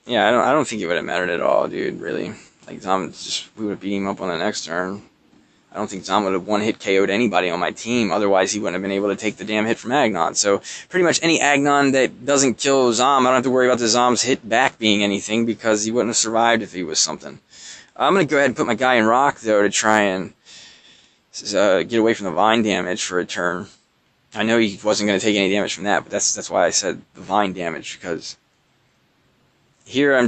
Yeah, I don't think it would have mattered at all, dude, really. Like, Zom we would have beat him up on the next turn. I don't think Zom would have one-hit KO'd anybody on my team, otherwise he wouldn't have been able to take the damn hit from Agnon. So, pretty much any Agnon that doesn't kill Zom, I don't have to worry about the Zom's hit back being anything, because he wouldn't have survived if he was something. I'm going to go ahead and put my guy in Rock, though, to try and get away from the Vine damage for a turn. I know he wasn't going to take any damage from that, but that's why I said the Vine damage, because... Here, I'm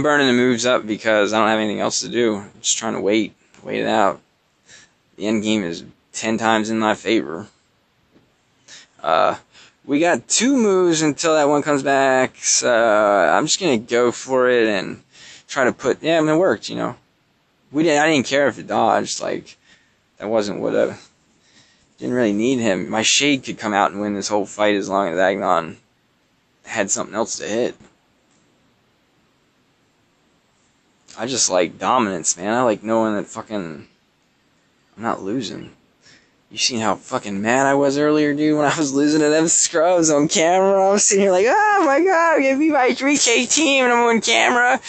burning the moves up because I don't have anything else to do. I'm just trying to wait it out. The end game is 10 times in my favor. We got 2 moves until that one comes back, so I'm just gonna go for it and try to put, yeah, I mean, it worked, you know. I didn't care if it dodged, like, that wasn't what Didn't really need him. My Shade could come out and win this whole fight as long as Agnon had something else to hit. I just like dominance, man. I like knowing that fucking I'm not losing. You seen how fucking mad I was earlier, dude, when I was losing to them scrubs on camera? I was sitting here like, oh my god, I'm gonna beat my 3K team and I'm on camera.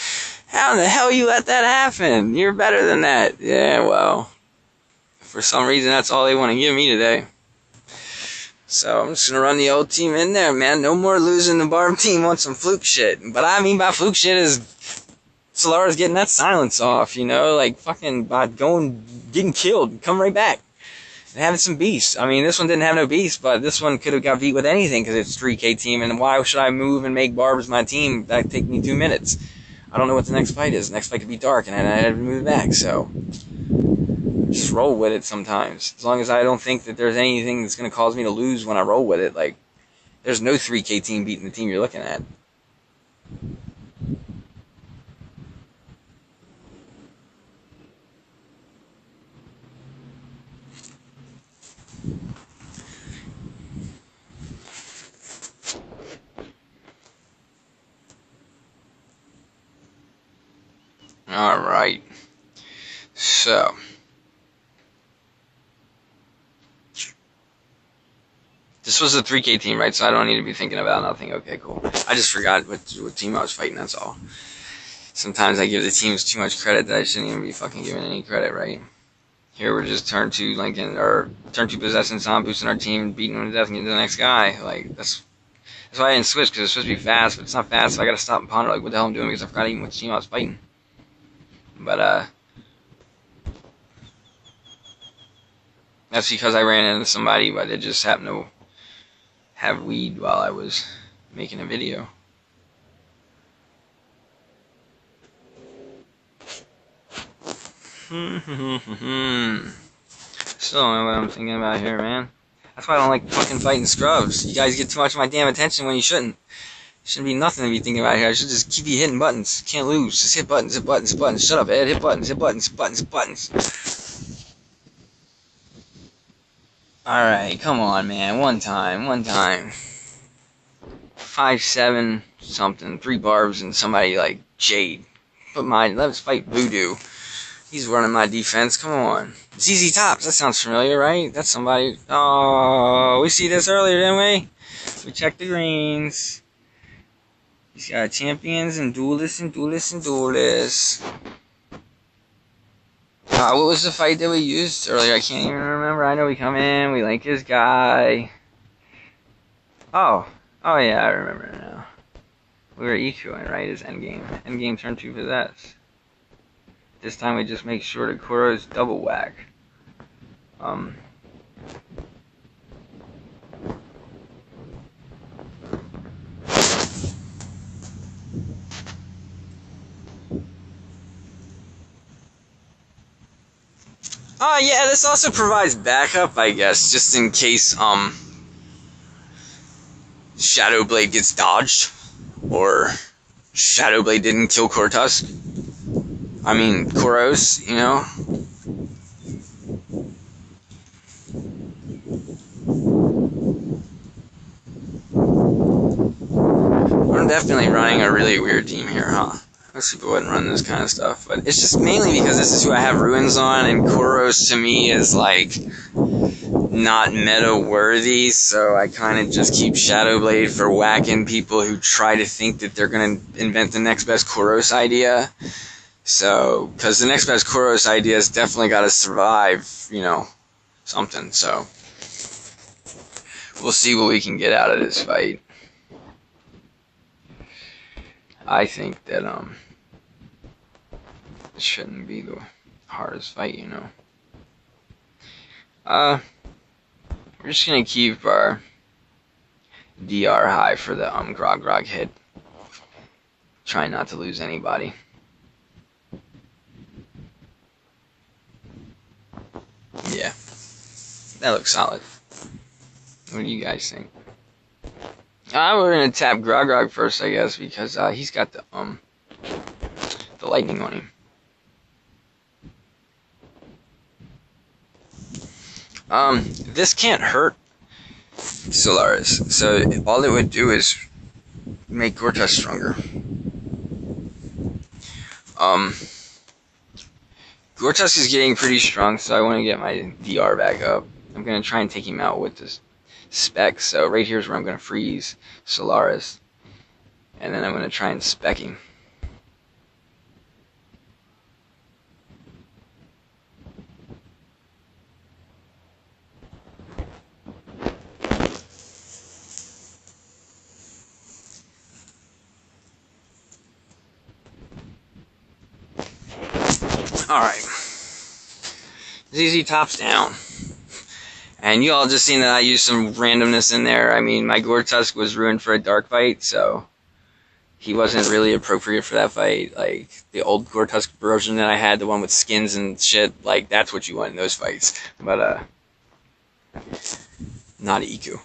How in the hell you let that happen? You're better than that. Yeah, well, for some reason that's all they want to give me today. So I'm just gonna run the old team in there, man. No more losing the Barb team on some fluke shit. But I mean by fluke shit is Solara's getting that silence off, you know, like fucking by getting killed, come right back. And having some beasts. I mean, this one didn't have no beasts, but this one could have got beat with anything because it's 3K team, and why should I move and make Barbs my team? That'd take me 2 minutes. I don't know what the next fight is. The next fight could be dark, and I had to move back, so just roll with it sometimes. As long as I don't think that there's anything that's going to cause me to lose when I roll with it, like, there's no 3K team beating the team you're looking at. Alright, so this was a 3K team, right? So I don't need to be thinking about nothing. Okay, cool. I just forgot what team I was fighting, that's all. Sometimes I give the teams too much credit that I shouldn't even be fucking giving any credit, right? Here we're just turn 2 Lincoln, or turn 2 possessing Sam, boosting our team, beating him to death and getting to the next guy. Like, that's why I didn't switch, because it's supposed to be fast, but it's not fast, so I gotta stop and ponder, like, what the hell I'm doing, because I forgot even which team I was fighting. But, that's because I ran into somebody, but they just happened to have weed while I was making a video. Still don't know what I'm thinking about here, man. That's why I don't like fucking fighting scrubs. You guys get too much of my damn attention when you shouldn't. Shouldn't be nothing to be thinking about here. I should just keep you hitting buttons. Can't lose. Just hit buttons, hit buttons, hit buttons. Shut up, Ed. Hit buttons, hit buttons, hit buttons, hit buttons. Alright, come on, man. One time. 5-7 something. 3 Barbs and somebody like Jade. Let's fight Voodoo. He's running my defense. Come on. ZZ Tops. That sounds familiar, right? That's somebody. Oh, we see this earlier, didn't we? We checked the greens. He's got champions and duelists and duelists and duelists. What was the fight that we used earlier? I can't even remember. I know we come in, we like his guy. Oh yeah, I remember now. We were EQing, right? His endgame. Endgame turn 2 possess. This time we just make sure to Kuro's double whack. Oh yeah, this also provides backup, I guess, just in case Shadowblade gets dodged, or Shadowblade didn't kill Kuros, you know? I'm definitely running a really weird team here, huh? Most people wouldn't run this kind of stuff, but it's just mainly because this is who I have ruins on, and Kuros to me is like not meta worthy, so I kind of just keep Shadowblade for whacking people who try to think that they're gonna invent the next best Kuros idea. So, because the next best Kuros idea has definitely got to survive, you know, something. So, we'll see what we can get out of this fight. I think that it shouldn't be the hardest fight, you know. We're just gonna keep our DR high for the Grog hit. Try not to lose anybody. Yeah, that looks solid. What do you guys think? We're gonna tap Grog first, I guess, because he's got the lightning on him. This can't hurt Solaris, so all it would do is make Gortusk stronger. Gortusk is getting pretty strong, so I want to get my DR back up. I'm going to try and take him out with this spec, so right here is where I'm going to freeze Solaris. And then I'm going to try and spec him. Alright. ZZ tops down. And you all just seen that I used some randomness in there. I mean, my Gortusk was ruined for a dark fight, so he wasn't really appropriate for that fight. Like, the old Gortusk version that I had, the one with skins and shit, like, that's what you want in those fights. But, not Iku.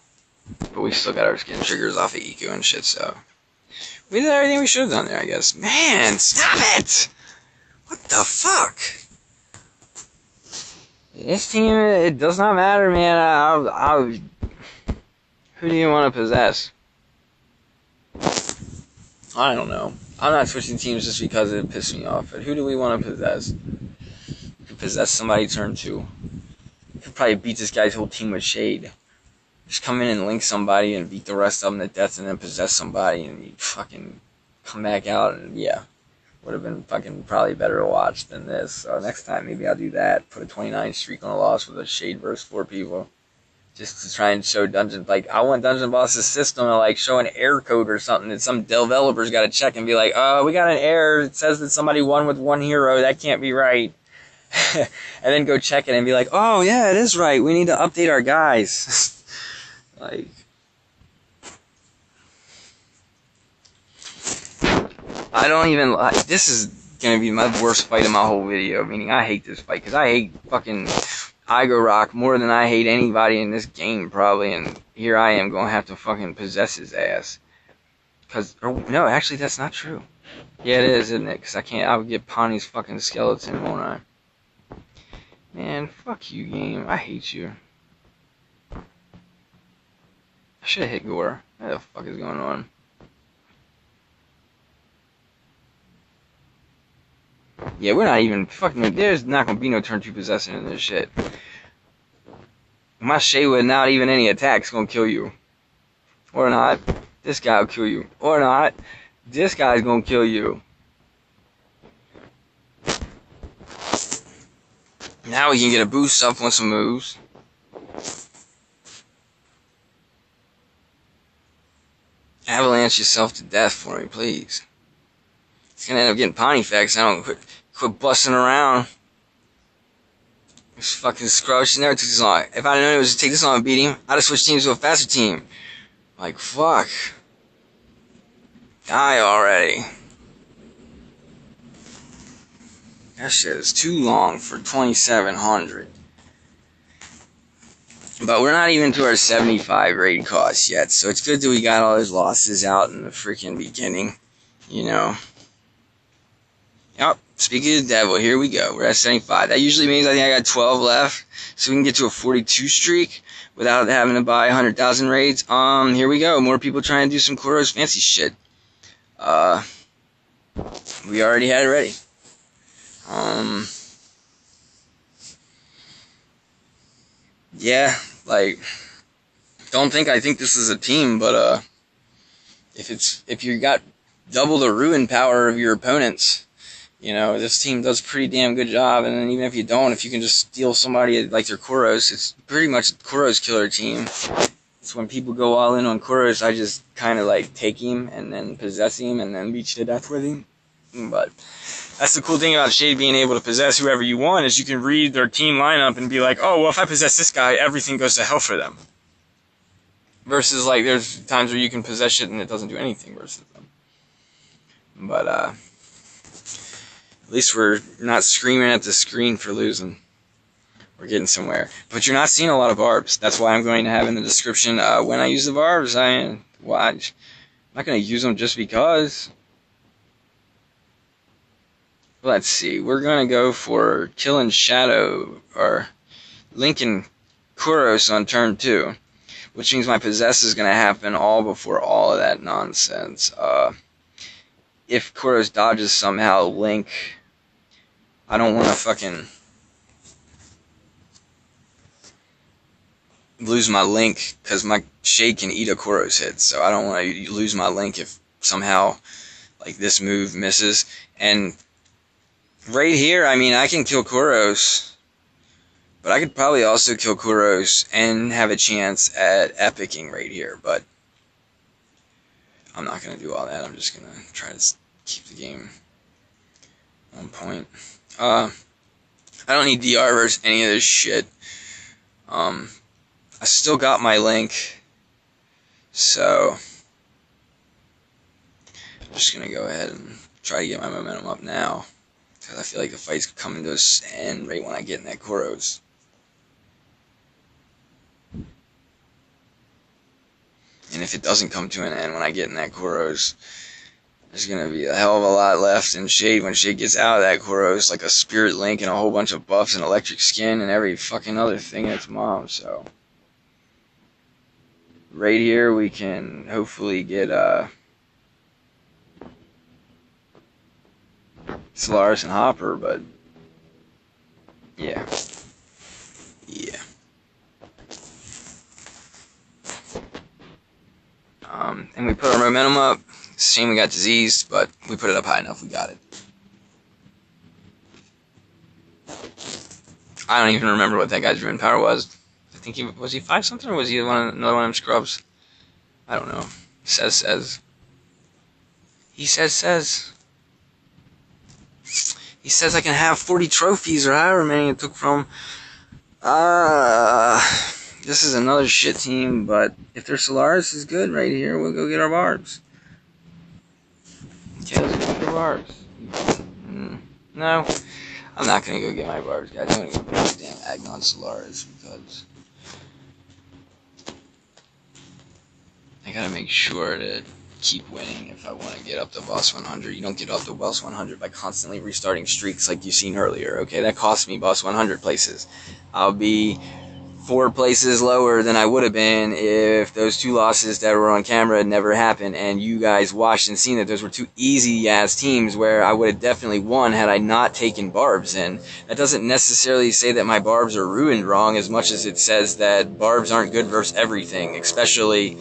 But we still got our skin triggers off of Iku and shit, so we did everything we should have done there, I guess. Man, stop it! What the fuck? This team, it does not matter, man. Who do you want to possess? I don't know. I'm not switching teams just because it pissed me off. But who do we want to possess? We could possess somebody turn 2. We could probably beat this guy's whole team with Shade. Just come in and link somebody and beat the rest of them to death and then possess somebody and you fucking come back out and yeah. Would have been fucking probably better to watch than this. So next time maybe I'll do that. Put a 29 streak on a loss with a Shade versus 4 people. Just to try and show Dungeon, like, I want Dungeon Boss's system to, like, show an error code or something that some developer's got to check and be like, oh, we got an error. It says that somebody won with 1 hero. That can't be right. And then go check it and be like, oh, yeah, it is right. We need to update our guys. Like, I don't even, like, this is going to be my worst fight of my whole video. Meaning, I hate this fight because I hate fucking Igorok more than I hate anybody in this game, probably, and here I am going to have to fucking possess his ass. Cause, no, actually, that's not true. Yeah, it is, isn't it? Because I would get Pawnee's fucking skeleton, won't I? Man, fuck you, game. I hate you. I should have hit Gore. What the fuck is going on? Yeah, we're not even fucking. There's not gonna be no turn 2 possession in this shit. My Shade with not even any attacks gonna kill you. Or not. This guy will kill you. Or not. This guy's gonna kill you. Now we can get a boost up on some moves. Avalanche yourself to death for me, please. It's gonna end up getting Pawnee facts. I don't quit busting around. This fucking scrub. She never took this long. If I'd known it was to take this long and beat him, I'd have switched teams to a faster team. Like, fuck. Die already. That shit is too long for 2,700. But we're not even to our 75 raid cost yet, so it's good that we got all those losses out in the freaking beginning. You know. Yep, speaking of the devil, here we go. We're at 75. That usually means I think I got 12 left, so we can get to a 42 streak without having to buy 100,000 raids. Here we go. More people trying to do some Kuro's fancy shit. We already had it ready. Yeah, like, don't think I think this is a team, but, if you got double the ruin power of your opponents, you know, this team does a pretty damn good job, and then even if you don't, if you can just steal somebody like their Kuros, it's pretty much Kuro's killer team. It's when people go all in on Kuros, I just kind of like take him and then possess him and then beat you to death with him. But that's the cool thing about Shade being able to possess whoever you want, is you can read their team lineup and be like, oh, well, if I possess this guy, everything goes to hell for them. Versus, like, there's times where you can possess shit and it doesn't do anything versus them. But, at least we're not screaming at the screen for losing. We're getting somewhere. But you're not seeing a lot of barbs. That's why I'm going to have in the description, when I use the barbs, I'm not going to use them just because. Let's see. We're going to go for Killing Shadow, or Lincoln Kuros on turn 2, which means my possess is going to happen all before all of that nonsense. If Kuros dodges somehow Link, I don't want to fucking lose my Link, because my Shade can eat a Kuros hit, so I don't want to lose my Link if somehow, like, this move misses. And right here, I mean, I can kill Kuros, but I could probably also kill Kuros and have a chance at epicking right here, but I'm not going to do all that. I'm just going to try to keep the game on point. I don't need DR versus any of this shit. I still got my Link, so I'm just going to go ahead and try to get my momentum up now, because I feel like the fight's coming to an end right when I get in that Kuros. And if it doesn't come to an end when I get in that Kuros, there's going to be a hell of a lot left in Shade when Shade gets out of that Kuros, like a Spirit Link and a whole bunch of buffs and electric skin and every fucking other thing in its mom, so right here we can hopefully get Solaris and Hopper, but yeah. And we put our momentum up. Shame we got diseased, but we put it up high enough, we got it. I don't even remember what that guy's ruin power was. I think was he 5 something, or was he another one of them scrubs? I don't know. Says. He says. He says I can have 40 trophies, or however many it took from. This is another shit team, but if their Solaris is good right here, we'll go get our barbs. Okay, let's go get our barbs. No, I'm not gonna go get my barbs, guys. I'm gonna go get the damn Agnon Solaris, because I gotta make sure to keep winning if I want to get up to boss 100. You don't get up to boss 100 by constantly restarting streaks like you've seen earlier, okay? That cost me boss 100 places. I'll be 4 places lower than I would have been if those 2 losses that were on camera had never happened, and you guys watched and seen that those were 2 easy-ass teams where I would have definitely won had I not taken barbs in. That doesn't necessarily say that my barbs are ruined wrong, as much as it says that barbs aren't good versus everything, especially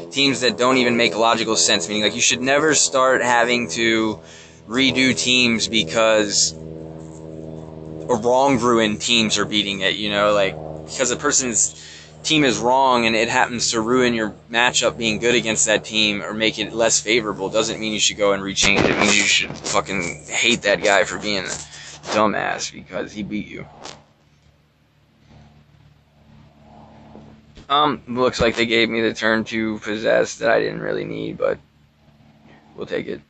teams that don't even make logical sense, meaning like you should never start having to redo teams because wrong ruined teams are beating it, you know, like because a person's team is wrong and it happens to ruin your matchup being good against that team or make it less favorable doesn't mean you should go and rechange it. It means you should fucking hate that guy for being a dumbass because he beat you. Looks like they gave me the turn 2 possess that I didn't really need, but we'll take it.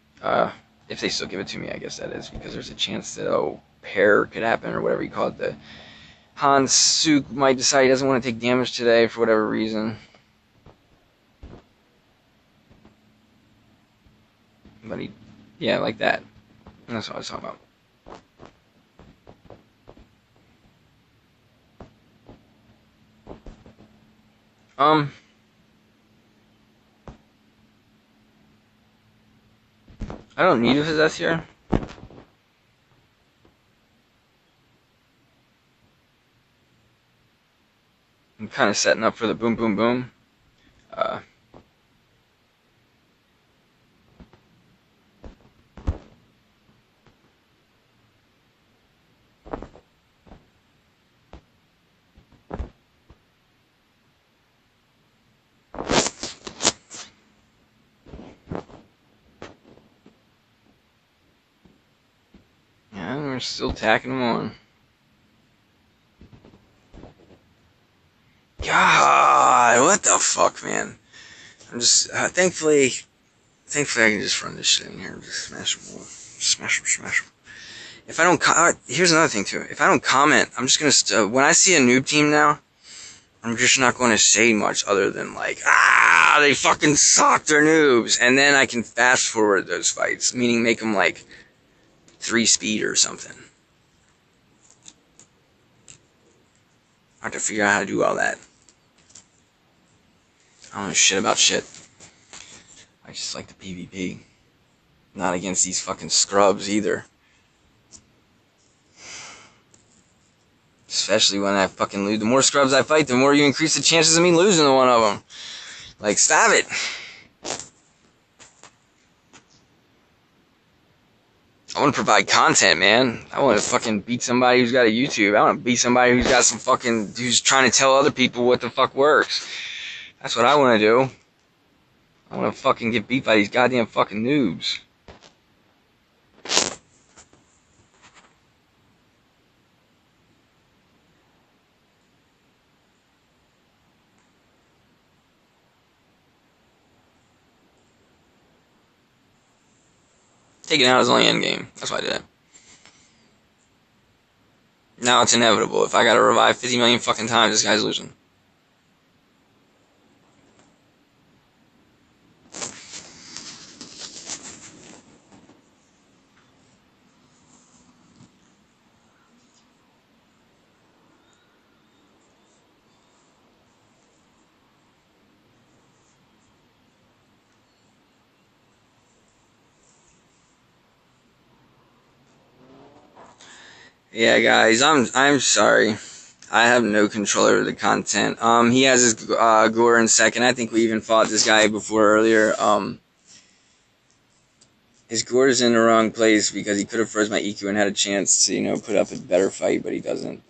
If they still give it to me, I guess that is, because there's a chance that, pair could happen, or whatever you call it. The Hansuk might decide he doesn't want to take damage today for whatever reason. But yeah, like that. And that's what I was talking about. I don't need to possess here. I'm kind of setting up for the boom, boom, boom. Yeah, we're still tacking them on. God, what the fuck, man? I'm just, thankfully I can just run this shit in here and just smash them all. Smash them. If I don't, here's another thing too. If I don't comment, I'm just gonna, when I see a noob team now, I'm just not going to say much other than like, they fucking suck, they're noobs. And then I can fast forward those fights, meaning make them like 3 speed or something. I have to figure out how to do all that. I don't know shit about shit. I just like the PvP. Not against these fucking scrubs either. Especially when I fucking lose. The more scrubs I fight, the more you increase the chances of me losing to one of them. Like, stop it. I want to provide content, man. I want to fucking beat somebody who's got a YouTube. I want to beat somebody who's got some fucking... who's trying to tell other people what the fuck works. That's what I want to do. I want to fucking get beat by these goddamn fucking noobs. Taking out is only endgame. That's why I did it. Now it's inevitable. If I gotta revive 50 million fucking times, this guy's losing. Yeah, guys, I'm sorry. I have no control over the content. He has his gore in second. I think we even fought this guy before earlier. His gore is in the wrong place because he could have froze my EQ and had a chance to, you know, put up a better fight, but he doesn't.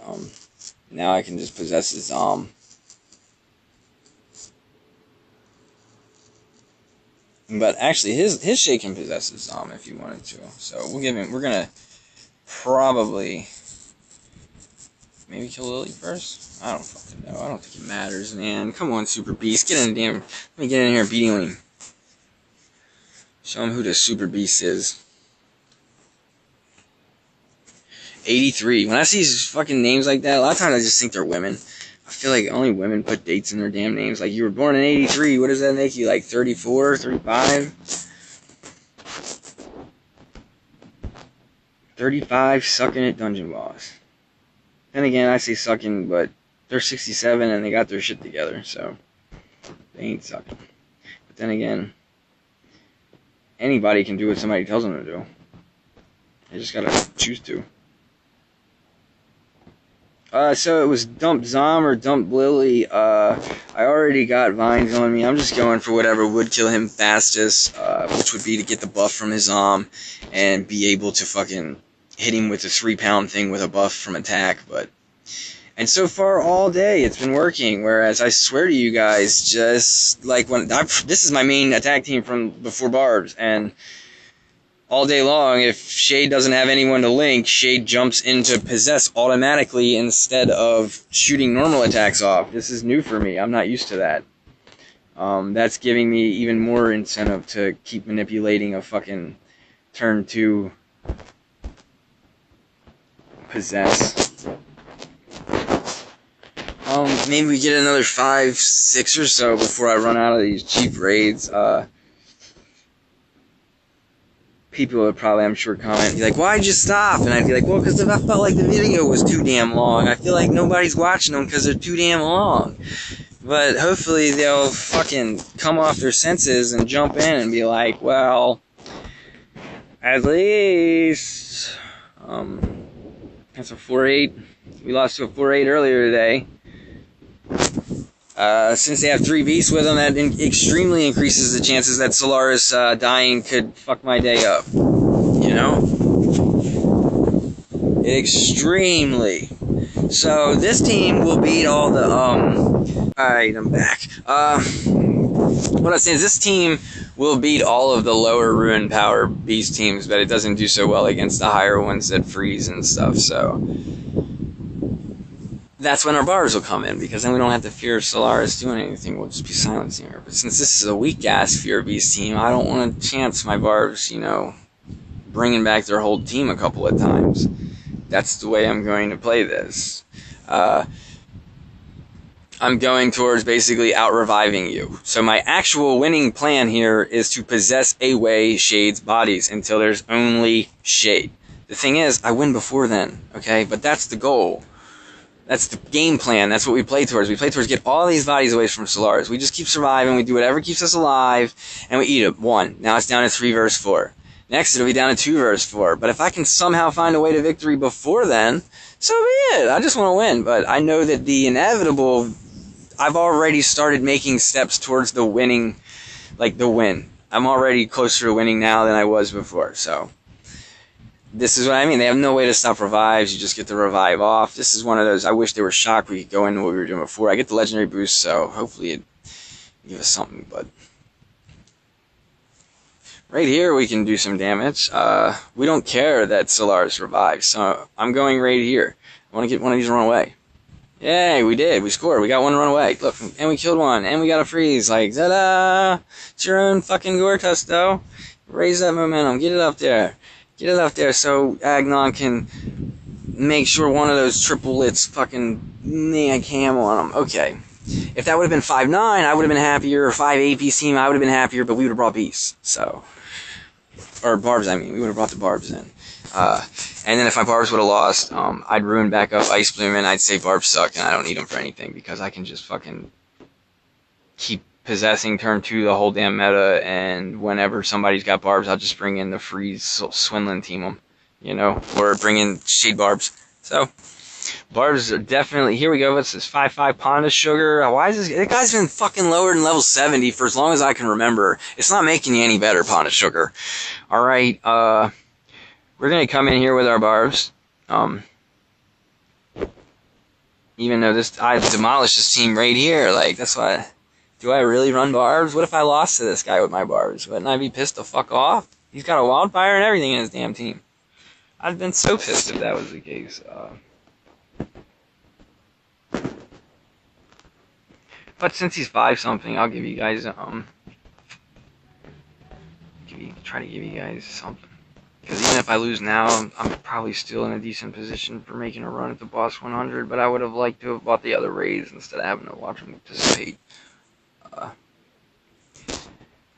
Now I can just possess his But actually, his Shay can possess his if he wanted to. So we'll give him. We're gonna probably maybe kill Lily first. I don't fucking know. I don't think it matters, man. Come on, Super Beast, get in the damn. Let me get in here and beat him. Show him who the Super Beast is. 83. When I see these fucking names like that, a lot of times I just think they're women. I feel like only women put dates in their damn names. Like, you were born in 83. What does that make you? Like 34, 35? 35 sucking at Dungeon Boss. Then again, I say sucking, but they're 67 and they got their shit together, so they ain't sucking. But then again, anybody can do what somebody tells them to do. They just gotta choose to. So it was Dump Zom or Dump Lily. I already got vines on me. I'm just going for whatever would kill him fastest, which would be to get the buff from his Zom and be able to fucking hit him with a 3-pound thing with a buff from attack. And so far all day it's been working. Whereas I swear to you guys, just like this is my main attack team from before Barbs, and all day long, if Shade doesn't have anyone to link, Shade jumps into Possess automatically instead of shooting normal attacks off. This is new for me. I'm not used to that. That's giving me even more incentive to keep manipulating a fucking turn 2 Possess. Maybe we get another 5, 6 or so before I run out of these cheap raids. People would probably, I'm sure, comment and be like, why'd you stop? And I'd be like, well, because I felt like the video was too damn long. I feel like nobody's watching them because they're too damn long. But hopefully they'll fucking come off their senses and jump in and be like, well, at least, that's a 4-8. We lost to a 4-8 earlier today. Since they have 3 beasts with them, that extremely increases the chances that Solaris dying could fuck my day up. You know? Extremely. So, this team will beat all the, Alright, I'm back. What I'm saying is this team will beat all of the lower Ruin Power beast teams, but it doesn't do so well against the higher ones that freeze and stuff, so that's when our bars will come in, because then we don't have to fear Solaris doing anything. We'll just be silencing her. But since this is a weak-ass Fear Beast team, I don't want to chance my barbs, you know, bringing back their whole team a couple of times. That's the way I'm going to play this. I'm going towards basically out-reviving you. So my actual winning plan here is to possess away Shade's bodies until there's only Shade. The thing is, I win before then, okay? But that's the goal. That's the game plan. That's what we play towards. We play towards get all these bodies away from Solaris. We just keep surviving. We do whatever keeps us alive, and we eat it. 1. Now it's down to 3 versus 4. Next, it'll be down to 2 versus 4. But if I can somehow find a way to victory before then, so be it. I just want to win. But I know that the inevitable, I've already started making steps towards the winning, like the win. I'm already closer to winning now than I was before, so this is what I mean. They have no way to stop revives. You just get the revive off. This is one of those, I wish they were shocked we could go into what we were doing before. I get the legendary boost, so hopefully it give us something, but right here we can do some damage. We don't care that Solaris revives, so I'm going right here. I want to get one of these run away. Yay, we did. We scored. We got one run away. Look, and we killed one, and we got a freeze. Like, ta-da! It's your own fucking Gortus, though. Raise that momentum. Get it up there. Get it up there so Agnon can make sure one of those triplets fucking cam on them. Okay. If that would have been 5-9, I would have been happier. Or 5-8 piece team, I would have been happier, but we would have brought beasts. So. Or barbs, I mean. We would have brought the barbs in. And then if my barbs would have lost, I'd ruin back up Ice Bloom, and I'd say barbs suck, and I don't need them for anything, because I can just fucking keep possessing turn 2 the whole damn meta, and whenever somebody's got barbs, I'll just bring in the freeze Swinlin team them, you know, or bring in Shade Barbs. So, barbs are definitely, here we go, what's this, 5-5 Ponda Sugar, why is this guy's been fucking lower than level 70 for as long as I can remember. It's not making you any better, Ponda Sugar. Alright, we're gonna come in here with our barbs, even though I've demolished this team right here, like, that's why. Do I really run barbs? What if I lost to this guy with my barbs? Wouldn't I be pissed the fuck off? He's got a wildfire and everything in his damn team. I'd been so pissed if that was the case. But since he's 5-something, I'll give you guys, try to give you guys something. Because even if I lose now, I'm probably still in a decent position for making a run at the boss 100, but I would have liked to have bought the other raids instead of having to watch them participate. I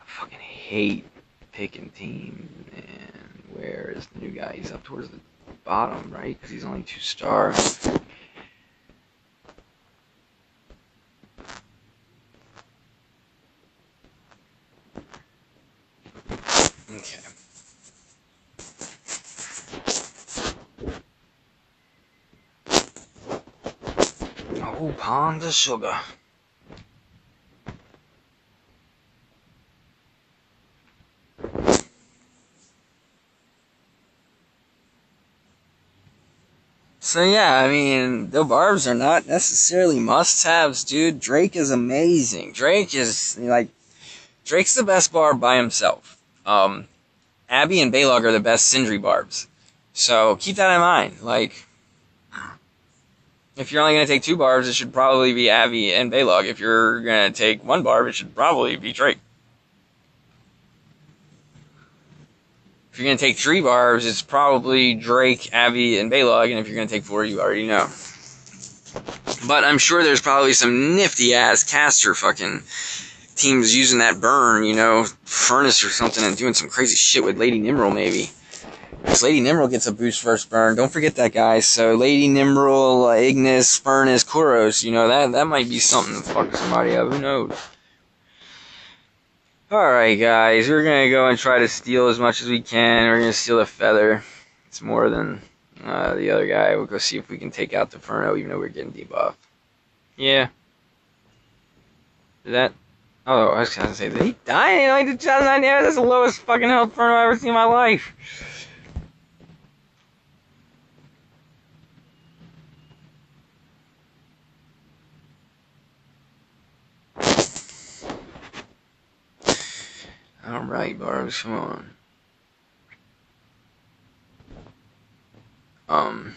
fucking hate picking teams, and where is the new guy? He's up towards the bottom, right? Because he's only 2-star. Okay. Oh, Ponda Sugar. So yeah, I mean, the barbs are not necessarily must-haves, dude. Drake is amazing. Drake is, like, Drake's the best barb by himself. Abby and Balog are the best Sindri barbs. So keep that in mind. Like, if you're only going to take 2 barbs, it should probably be Abby and Balog. If you're going to take 1 barb, it should probably be Drake. If you're going to take 3 barbs, it's probably Drake, Abby, and Balog, and if you're going to take 4, you already know. But I'm sure there's probably some nifty-ass caster fucking teams using that burn, you know, Furnace or something, and doing some crazy shit with Lady Nimrel, maybe. Because Lady Nimrel gets a boost first burn. Don't forget that, guys. So Lady Nimrel, Ignis, Furnace, Kuros, you know, that might be something to fuck somebody up. Who knows? Alright, guys. We're going to go and try to steal as much as we can. We're going to steal a feather. It's more than the other guy. We'll go see if we can take out the Furno, even though we're getting debuffed. Yeah. Did that... Oh, I was going to say, did he die? You know, he did 2009 damage. That's the lowest fucking health Furno I've ever seen in my life. Alright, barbs, come on.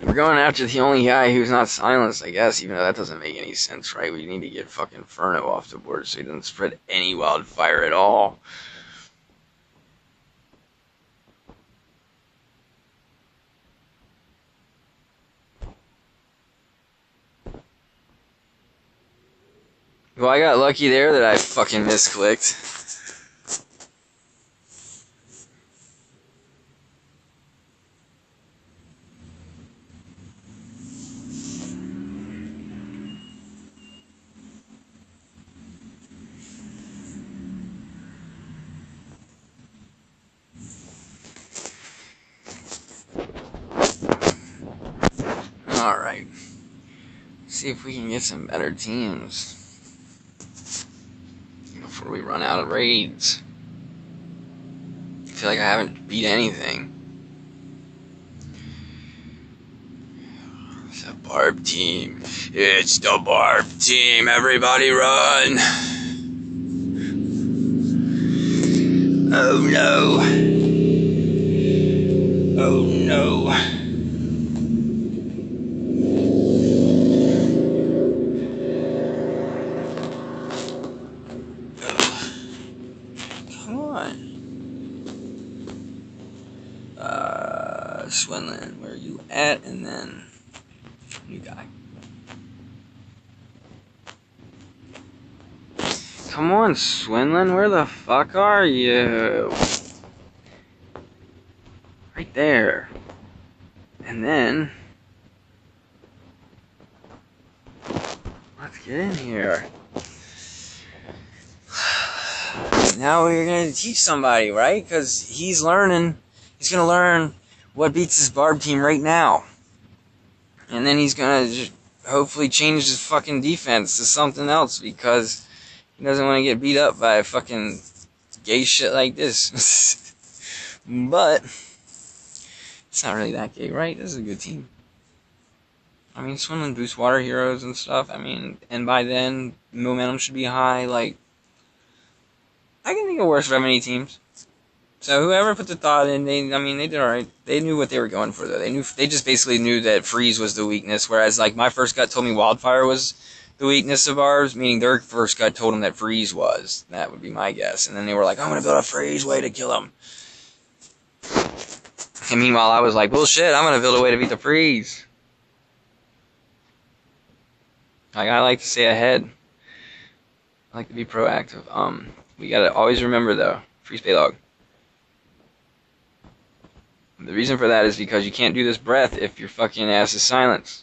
We're going after the only guy who's not silenced, I guess, even though that doesn't make any sense, right? We need to get fucking Furno off the board so he doesn't spread any wildfire at all. Well, I got lucky there that I fucking misclicked. see if we can get some better teams before we run out of raids. I feel like I haven't beat anything. It's a barb team. It's the barb team. Everybody run. Oh no. Oh no. Come on. Swinland, where are you at? And then new guy. Come on, Swinland, where the fuck are you? Right there. And then let's get in here. Now we're gonna teach somebody, right? Because he's learning. He's gonna learn what beats his barb team right now. And then he's gonna just hopefully change his fucking defense to something else because he doesn't want to get beat up by fucking gay shit like this. But it's not really that gay, right? This is a good team. I mean, Swinland boosts water heroes and stuff. I mean, and by then, momentum should be high. Like, I can think of worse remedy teams. So whoever put the thought in, they did alright. They knew what they were going for, though. They just basically knew that freeze was the weakness, whereas, like, my first gut told me wildfire was the weakness of ours, meaning their first gut told them that freeze was. That would be my guess. And then they were like, I'm gonna build a freeze way to kill him. And meanwhile, I was like, bullshit, I'm gonna build a way to beat the freeze. Like, I like to stay ahead. I like to be proactive. We gotta always remember, though, freeze pay log. The reason for that is because you can't do this breath if your fucking ass is silenced.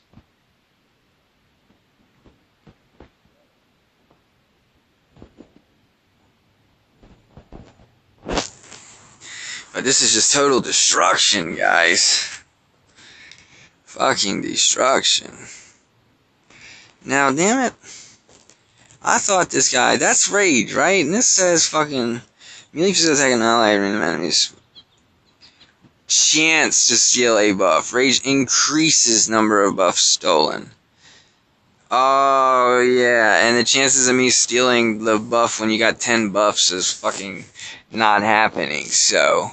But this is just total destruction, guys. Fucking destruction. Now, damn it. I thought this guy, that's rage, right? And this says fucking melee physical attack and ally random enemies. Chance to steal a buff. Rage increases number of buffs stolen. Oh, yeah. And the chances of me stealing the buff when you got 10 buffs is fucking not happening. So,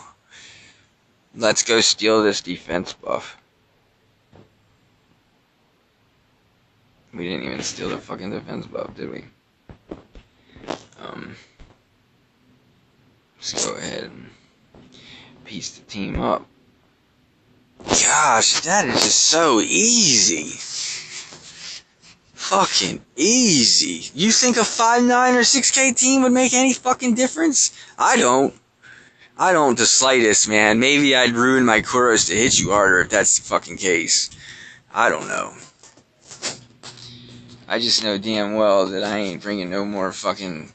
let's go steal this defense buff. We didn't even steal the fucking defense buff, did we? Let's go ahead and piece the team up. Gosh, that is just so easy. Fucking easy. You think a 5'9" or 6K team would make any fucking difference? I don't. I don't the slightest, man. Maybe I'd ruin my Kuros to hit you harder if that's the fucking case. I don't know. I just know damn well that I ain't bringing no more fucking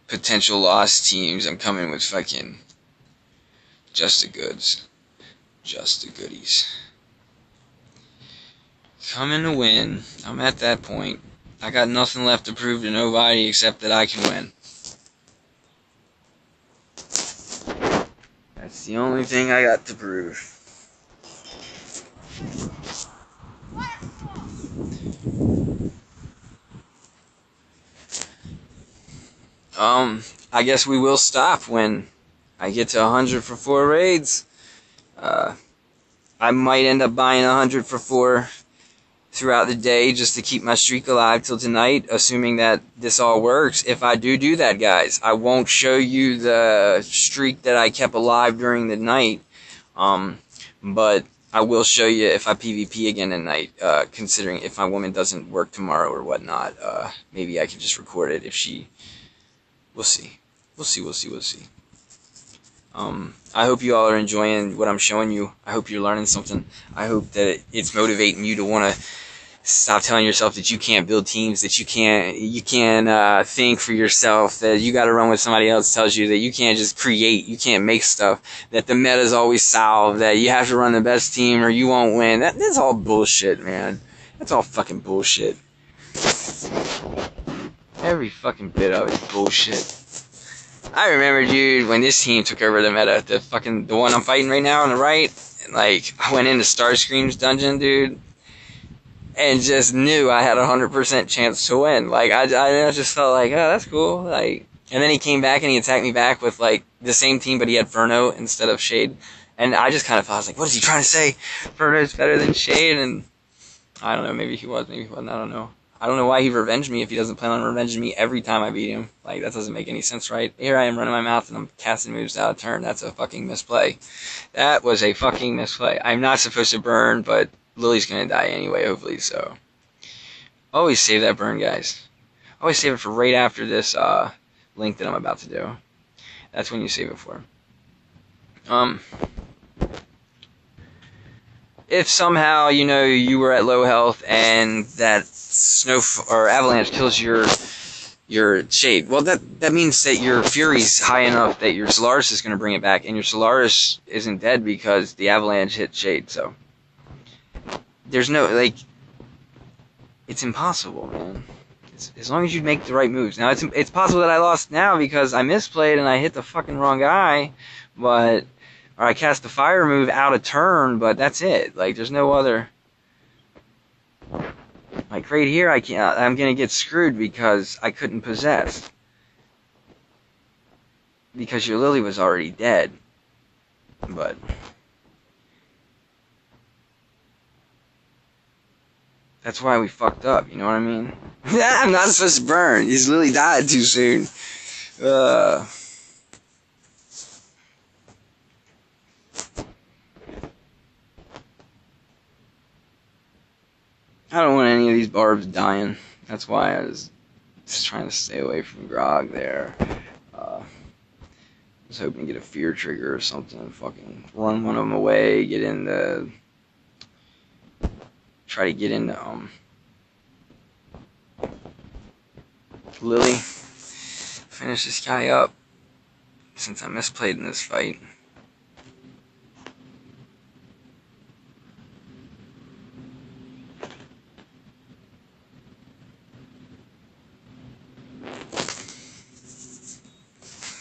potential lost teams. I'm coming with fucking just the goods. Just the goodies. Coming to win. I'm at that point. I got nothing left to prove to nobody except that I can win. That's the only thing I got to prove. I guess we will stop when I get to 100 for 4 raids. I might end up buying 100 for 4 throughout the day just to keep my streak alive till tonight, assuming that this all works. If I do that, guys, I won't show you the streak that I kept alive during the night, but I will show you if I PvP again tonight, considering if my woman doesn't work tomorrow or whatnot. Maybe I can just record it if she... We'll see. We'll see. I hope you all are enjoying what I'm showing you. I hope you're learning something. I hope that it's motivating you to want to stop telling yourself that you can't build teams, that you can't think for yourself, that you got to run with somebody else tells you that you can't just create, you can't make stuff, that the meta's always solved, that you have to run the best team or you won't win. That's all bullshit, man. That's all fucking bullshit. Every fucking bit of it. Bullshit. I remember, dude, when this team took over the meta, the one I'm fighting right now on the right, and, like, I went into Starscream's dungeon, dude, and just knew I had a 100% chance to win. Like, I just felt like, oh, that's cool. Like, and then he came back and he attacked me back with, like, the same team, but he had Furno instead of Shade. And I just kind of thought, I was like, what is he trying to say? Furno's better than Shade? And I don't know, maybe he was, maybe he wasn't, I don't know. I don't know why he revenged me if he doesn't plan on revenging me every time I beat him. Like, that doesn't make any sense, right? Here I am running my mouth and I'm casting moves out of turn. That's a fucking misplay. That was a fucking misplay. I'm not supposed to burn, but Lily's gonna die anyway, hopefully, so. Always save that burn, guys. Always save it for right after this link that I'm about to do. That's when you save it for. If somehow, you know, you were at low health and that snow or avalanche kills your Shade, well, that means that your Fury's high enough that your Solaris is going to bring it back, and your Solaris isn't dead because the avalanche hit Shade, so there's no, like, it's impossible, man. As long as you make the right moves. Now, it's possible that I lost now because I misplayed and I hit the fucking wrong guy, or I cast the fire move out of turn, but that's it. Like, there's no other. Like, right here, I'm gonna get screwed because I couldn't possess. Because your Lily was already dead. But that's why we fucked up, you know what I mean? I'm not supposed to burn. His Lily died too soon. I don't want any of these barbs dying. That's why I was just trying to stay away from Grog there. I was hoping to get a fear trigger or something and fucking run one of them away, try to get into, Lily. Finish this guy up, since I misplayed in this fight.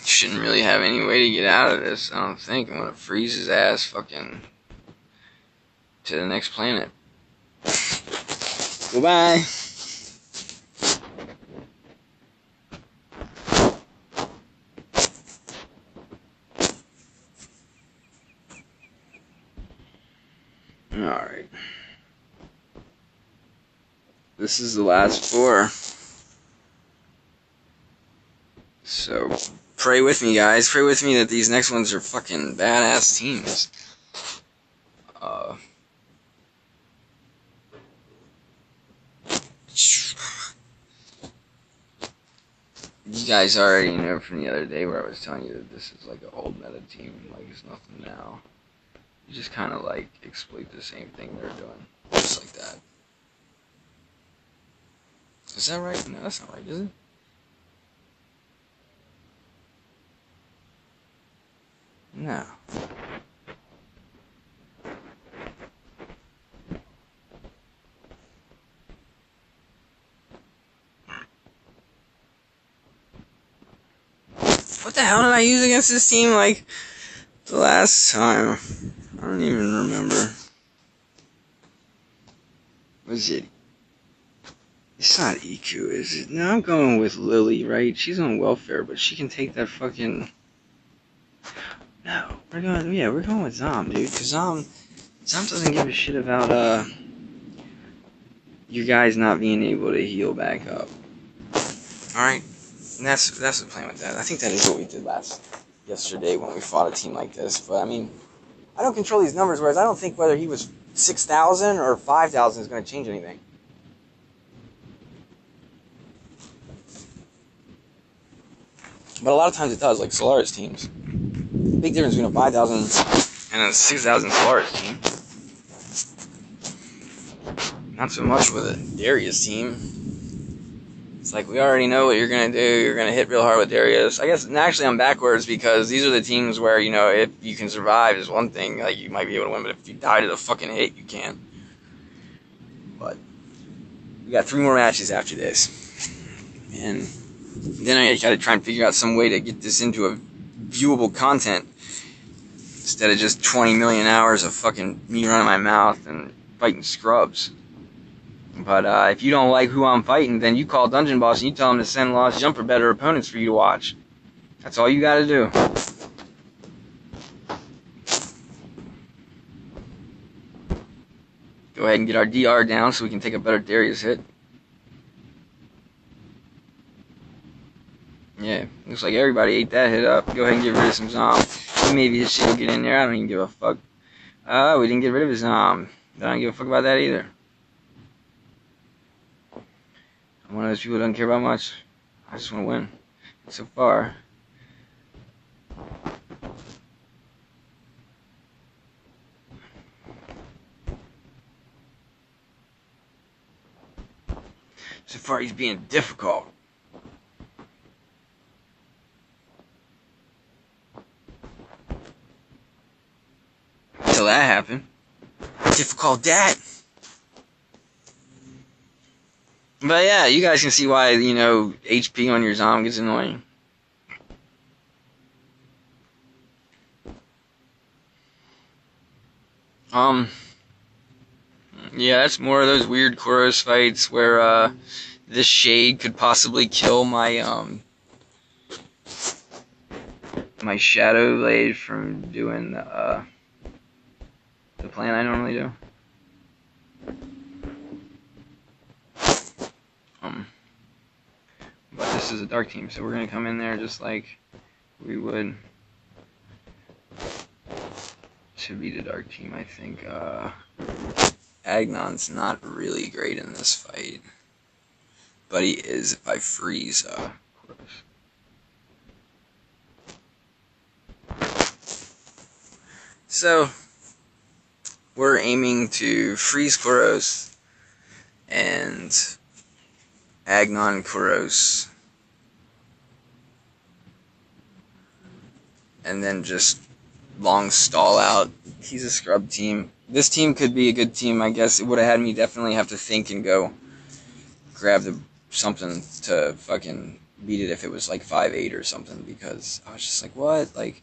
Shouldn't really have any way to get out of this, I don't think. I'm gonna freeze his ass fucking to the next planet. Goodbye. Alright. This is the last 4. So, pray with me, guys. Pray with me that these next ones are fucking badass teams. You guys already know from the other day where I was telling you that this is like an old meta team. Like, it's nothing now. You just kind of like exploit the same thing they're doing. Just like that. Is that right? No, that's not right, is it? No. What the hell did I use against this team, like, the last time? I don't even remember. Was it? It's not EQ, is it? No, I'm going with Lily, right? She's on welfare, but she can take that fucking... No, we're going with Zom, dude. Cause Zom doesn't give a shit about you guys not being able to heal back up. All right, and that's the plan with that. I think that is what we did yesterday when we fought a team like this. But I mean, I don't control these numbers, whereas I don't think whether he was 6,000 or 5,000 is going to change anything. But a lot of times it does, like Solaris teams. Big difference between a 5,000 and a 6,000 Solaris team. Not so much with a Darius team. It's like, we already know what you're going to do. You're going to hit real hard with Darius. I guess, and actually I'm backwards because these are the teams where, you know, if you can survive is one thing. Like, you might be able to win, but if you die to the fucking hit, you can't. But we got 3 more matches after this. And then I gotta try and figure out some way to get this into a viewable content instead of just 20 million hours of fucking me running my mouth and fighting scrubs. But if you don't like who I'm fighting, then you call Dungeon Boss and you tell him to send Lost Jumper better opponents for you to watch. That's all you gotta do. Go ahead and get our DR down so we can take a better Darius hit. Yeah, looks like everybody ate that hit up. Go ahead and get rid of some Zom. Maybe this shit will get in there. I don't even give a fuck. We didn't get rid of his Zom. I don't give a fuck about that either. I'm one of those people who don't care about much. I just want to win. So far. So far he's being difficult. Until that happened. Difficult that. But yeah, you guys can see why, you know, HP on your Zom gets annoying. Yeah, that's more of those weird Koros fights where, this shade could possibly kill my, my Shadow Blade from doing, the plan I normally do. But this is a dark team, so we're gonna come in there just like we would to be the dark team. I think Agnon's not really great in this fight, but he is if I freeze Koros. So we're aiming to freeze Koros and Agnon Koros, and then just long stall out. He's a scrub team. This team could be a good team, I guess. It would have had me definitely have to think and go grab something to fucking beat it if it was like 5-8 or something, because I was just like, what? Like,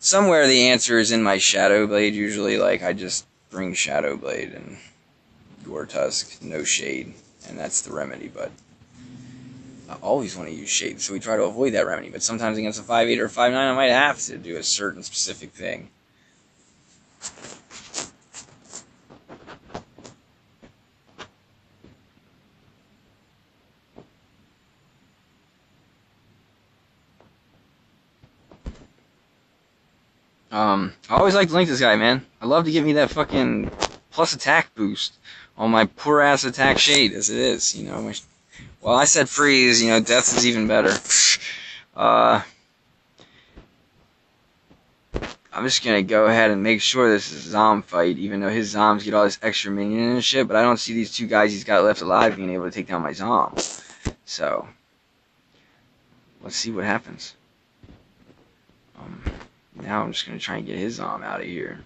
somewhere the answer is in my Shadow Blade usually. Like, I just bring Shadow Blade and Gore Tusk, no shade. And that's the remedy, but I always want to use shade, so we try to avoid that remedy. But sometimes against a 5-8 or 5-9, I might have to do a certain specific thing. I always like to link this guy, man. I love to give me that fucking plus attack boost on my poor ass attack shade as it is, you know. Well, I said freeze, you know, death is even better. I'm just gonna go ahead and make sure this is a Zom fight, even though his Zoms get all this extra minion and shit, but I don't see these two guys he's got left alive being able to take down my Zom. So, let's see what happens. Now I'm just gonna try and get his Zom out of here.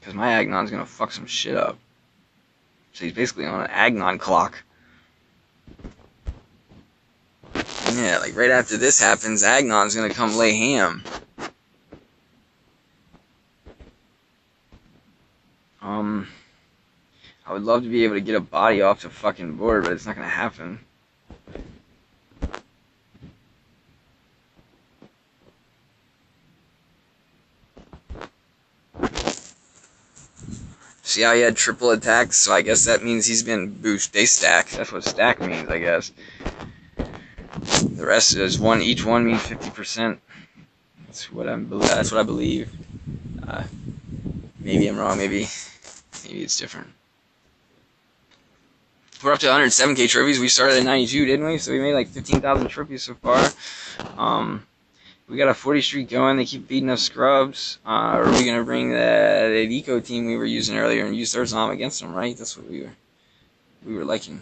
Because my Agnon's gonna fuck some shit up. So he's basically on an Agnon clock. And yeah, like right after this happens, Agnon's gonna come lay ham. I would love to be able to get a body off the fucking board, but it's not gonna happen. See how he had triple attacks, so I guess that means he's been boosted. They stack. That's what stack means, I guess. The rest is each one means 50%. That's what I believe. Maybe I'm wrong. Maybe it's different. We're up to 107k trophies. We started at 92, didn't we? So we made like 15,000 trophies so far. We got a 40 streak going. They keep beating us scrubs. Are we gonna bring the eco team we were using earlier and use their Zom against them? Right? That's what we were liking.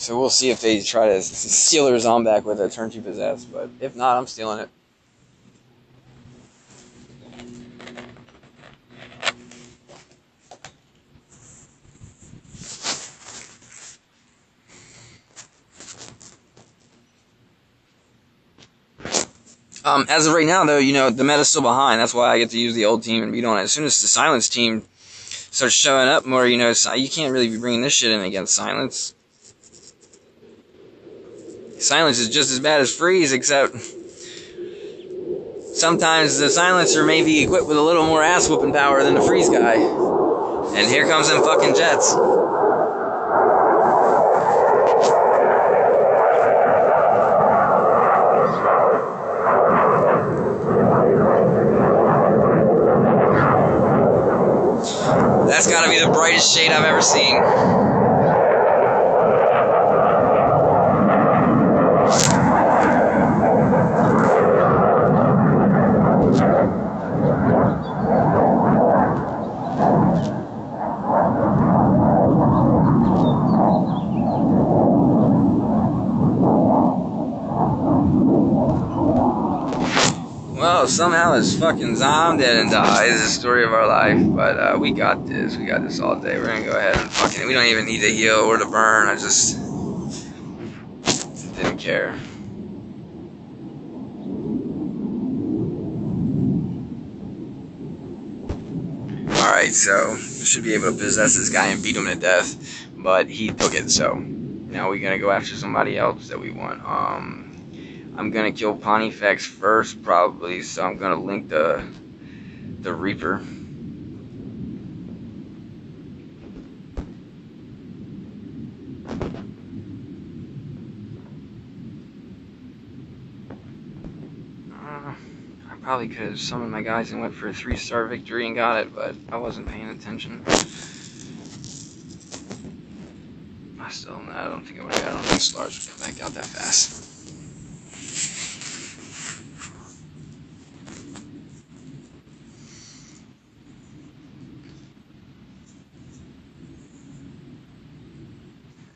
So we'll see if they try to steal her Zom back with a turn 2 possess, but if not, I'm stealing it. As of right now, though, you know, the meta's still behind. That's why I get to use the old team and beat on it. As soon as the Silence team starts showing up more, you know, you can't really be bringing this shit in against Silence. Silence is just as bad as Freeze, except sometimes the Silencer may be equipped with a little more ass-whooping power than the Freeze guy. And here comes them fucking jets. That's gotta be the brightest shade I've ever seen. Well, somehow this fucking Zom didn't die. It's the story of our life. But we got this. We got this all day. We're gonna go ahead and fucking... We don't even need to heal or to burn. I just didn't care. Alright, so we should be able to possess this guy and beat him to death. But he took it, so now we're gonna go after somebody else that we want. I'm gonna kill Pontifex first, probably, so I'm gonna link the Reaper. I probably could have summoned my guys and went for a 3-star victory and got it, but I wasn't paying attention. I don't think I would have got it. I don't think Slars would come back out that fast.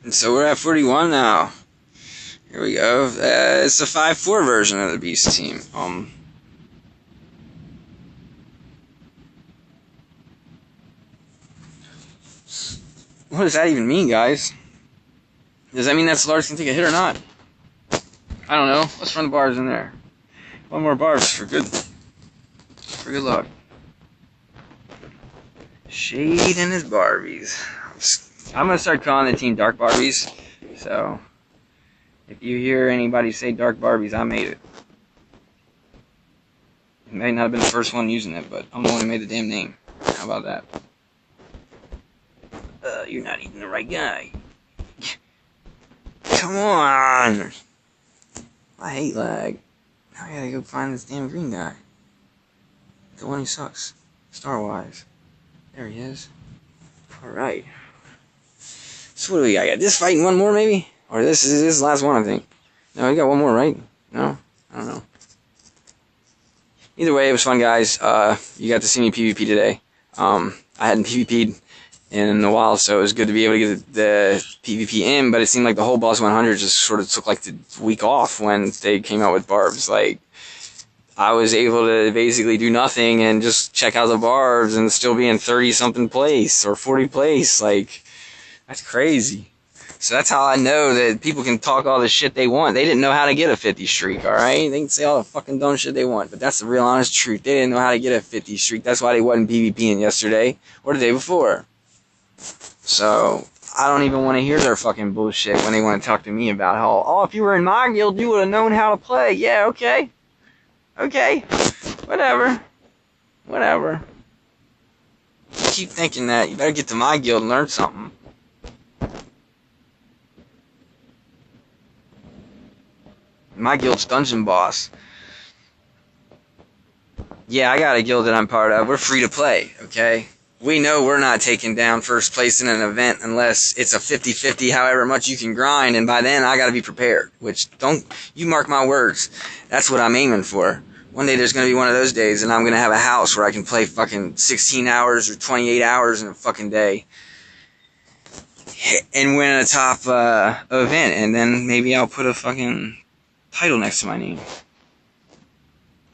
And so we're at 41 now. Here we go. It's the 5-4 version of the Beast team. What does that even mean, guys? Does that mean that Slars can take a hit or not? I don't know. Let's run the barbs in there. One more barbs for good luck. Shade and his Barbies. I'm gonna start calling the team Dark Barbies. So if you hear anybody say Dark Barbies, I made it. It may not have been the first one using it, but I'm the one who made the damn name. How about that? You're not even the right guy. Come on! I hate lag. Now I gotta go find this damn green guy. The one who sucks. Star-wise. There he is. Alright. So what do we got? This fight and one more, maybe? Or this is the last one, I think. No, we got one more, right? No? I don't know. Either way, it was fun, guys. You got to see me PvP today. I hadn't PvP'd in a while, so it was good to be able to get the PvP in, but it seemed like the whole Boss 100 just sort of took like the week off when they came out with barbs. Like, I was able to basically do nothing and just check out the barbs and still be in 30-something place or 40 place. Like, that's crazy. So that's how I know that people can talk all the shit they want. They didn't know how to get a 50 streak, alright? They can say all the fucking dumb shit they want, but that's the real honest truth. They didn't know how to get a 50 streak. That's why they wasn't PvPing yesterday or the day before. So, I don't even want to hear their fucking bullshit when they want to talk to me about how, oh, if you were in my guild, you would have known how to play. Yeah, okay. Okay. Whatever. Whatever. You keep thinking that. You better get to my guild and learn something. My guild's Dungeon Boss. Yeah, I got a guild that I'm part of. We're free to play, okay? We know we're not taking down first place in an event unless it's a 50-50, however much you can grind, and by then I gotta be prepared. Which, don't, you mark my words. That's what I'm aiming for. One day there's gonna be one of those days and I'm gonna have a house where I can play fucking 16 hours or 28 hours in a fucking day. and win a top event, and then maybe I'll put a fucking title next to my name.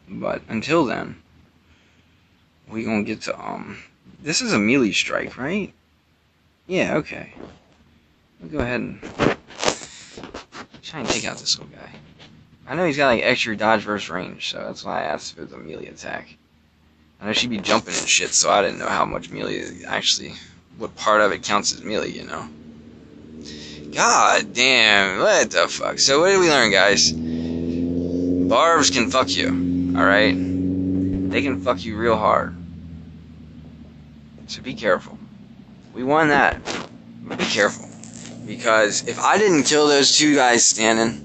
But until then, we gonna get to this is a melee strike, right? Yeah, okay. We'll go ahead and try and take out this little guy. I know he's got like extra dodge versus range, so that's why I asked if it was a melee attack. I know she'd be jumping and shit, so I didn't know how much melee actually, what part of it counts as melee, you know? God damn, what the fuck? So what did we learn, guys? Barbs can fuck you, alright? They can fuck you real hard. So be careful. We won that. But be careful. Because if I didn't kill those two guys standing,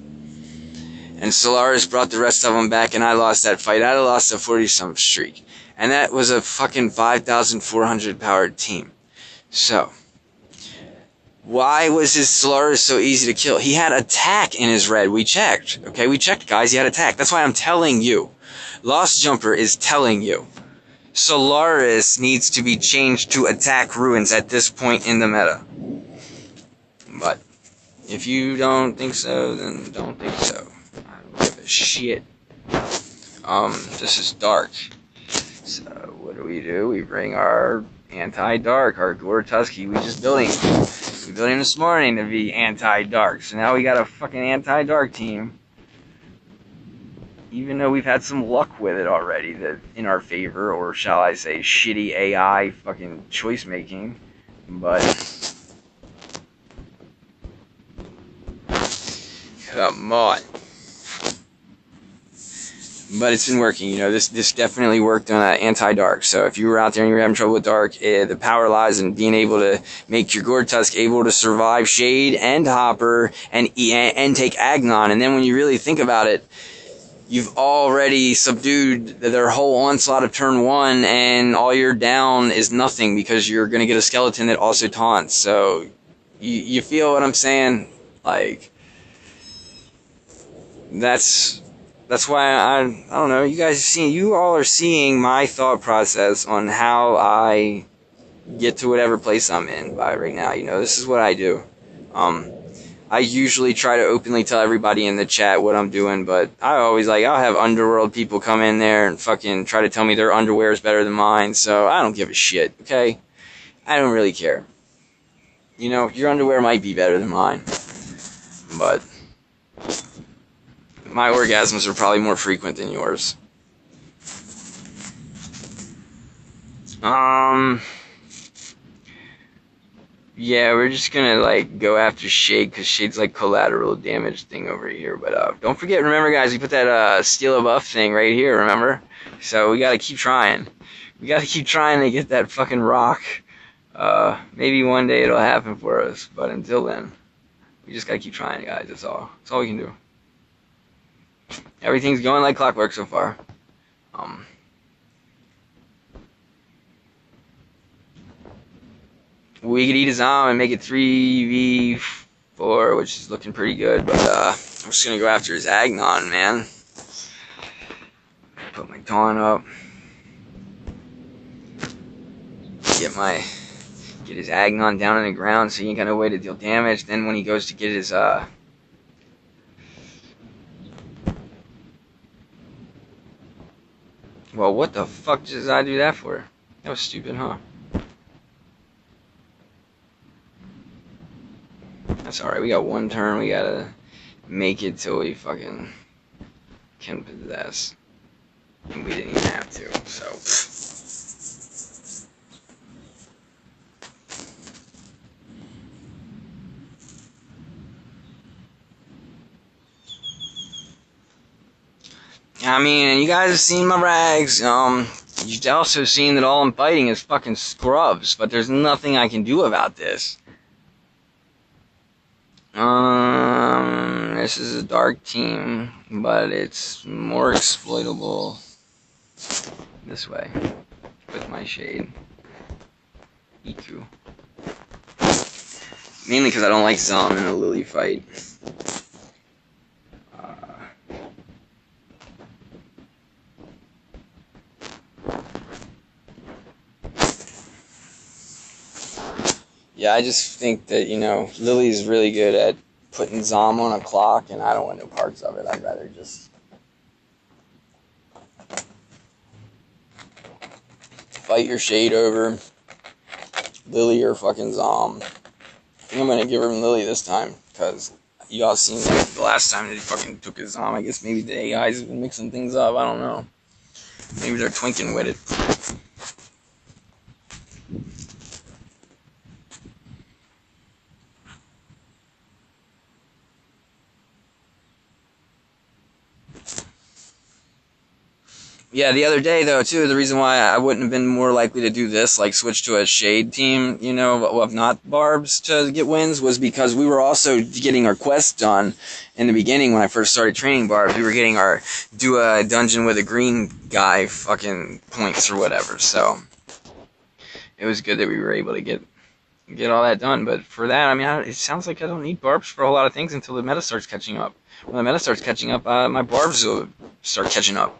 and Solaris brought the rest of them back and I lost that fight, I'd have lost a 40-some streak. And that was a fucking 5,400 powered team. So, why was his Solaris so easy to kill? He had attack in his red. We checked. Okay, we checked, guys. He had attack. That's why I'm telling you. Lost Jumper is telling you. Solaris needs to be changed to attack ruins at this point in the meta. But if you don't think so, then don't think so. I don't give a shit. This is dark. So what do? We bring our anti-dark, our Gore Tusky. We just built him. We built him this morning to be anti-dark. So now we got a fucking anti-dark team. Even though we've had some luck with it already, that in our favor, or shall I say, shitty AI fucking choice making. But come on. But it's been working, you know, this definitely worked on anti-dark. So if you were out there and you were having trouble with dark, the power lies in being able to make your Gore-Tusk able to survive Shade and Hopper and take Agnon. And then when you really think about it, you've already subdued their whole onslaught of turn 1, and all you're down is nothing because you're going to get a skeleton that also taunts. So you feel what I'm saying? Like, that's why I don't know, you all are seeing my thought process on how I get to whatever place I'm in by right now. You know, this is what I do. I usually try to openly tell everybody in the chat what I'm doing, but I'll have underworld people come in there and fucking try to tell me their underwear is better than mine, so I don't give a shit, okay? I don't really care. You know, your underwear might be better than mine, but my orgasms are probably more frequent than yours. Yeah, we're just gonna, go after Shade, because Shade's, collateral damage thing over here. But, don't forget, remember, guys, we put that, steal a buff thing right here, remember? So, we gotta keep trying. We gotta keep trying to get that fucking rock. Maybe one day it'll happen for us, but until then, we just gotta keep trying, guys, that's all. That's all we can do. Everything's going like clockwork so far. We could eat a Zom and make it 3v4, which is looking pretty good, but I'm just gonna go after his Agnon, man. Put my taunt up. Get his Agnon down on the ground so he ain't got no way to deal damage. Then when he goes to get his well, what the fuck did I do that for? That was stupid, huh? That's alright, we got one turn, we gotta make it till we fucking can possess. And we didn't even have to, so. I mean, you guys have seen my rags. You've also seen that all I'm fighting is fucking scrubs, but there's nothing I can do about this. This is a dark team, but it's more exploitable this way with my Shade. Iku. Mainly because I don't like Zom in a Lily fight. Yeah, I just think that, you know, Lily's really good at putting Zom on a clock, and I don't want no parts of it. I'd rather just fight your shade over Lily or fucking Zom. I think I'm gonna give him Lily this time, because y'all seen that the last time that he fucking took his Zom. I guess maybe the AIs have been mixing things up. I don't know. Maybe they're twinking with it. Yeah, the other day, though, too, the reason why I wouldn't have been more likely to do this, like switch to a shade team, you know, of not barbs to get wins, was because we were also getting our quests done in the beginning when I first started training barbs. We were getting our do a dungeon with a green guy fucking points or whatever, so it was good that we were able to get all that done. But for that, I mean, it sounds like I don't need barbs for a whole lot of things until the meta starts catching up. When the meta starts catching up, my barbs will start catching up.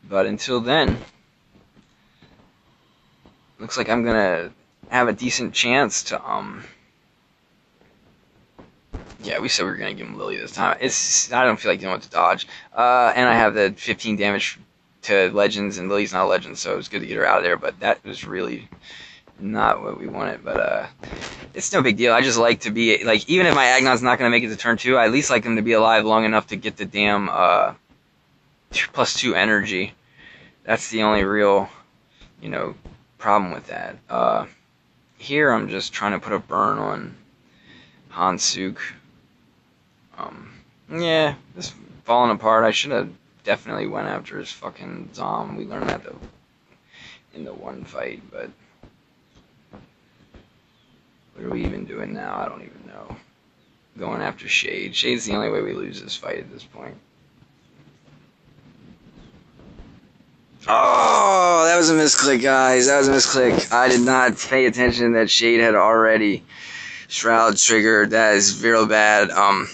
But until then, looks like I'm gonna have a decent chance to, yeah, we said we were gonna give him Lily this time. I don't feel like dealing with the dodge. And I have the 15 damage to Legends, and Lily's not a Legend, so it was good to get her out of there, but that was really not what we wanted. But, it's no big deal. I just like to be, like, even if my Agnon's not gonna make it to turn 2, I at least like him to be alive long enough to get the damn, +2 energy. That's the only real, you know, problem with that. Here I'm just trying to put a burn on Hansuk. Yeah, this falling apart. I should have definitely went after his fucking Zom. We learned that though in the one fight, but what are we even doing now? I don't even know. Going after Shade. Shade's the only way we lose this fight at this point. Oh, that was a misclick, guys. That was a misclick. I did not pay attention that Shade had already Shroud triggered. That is real bad. I'll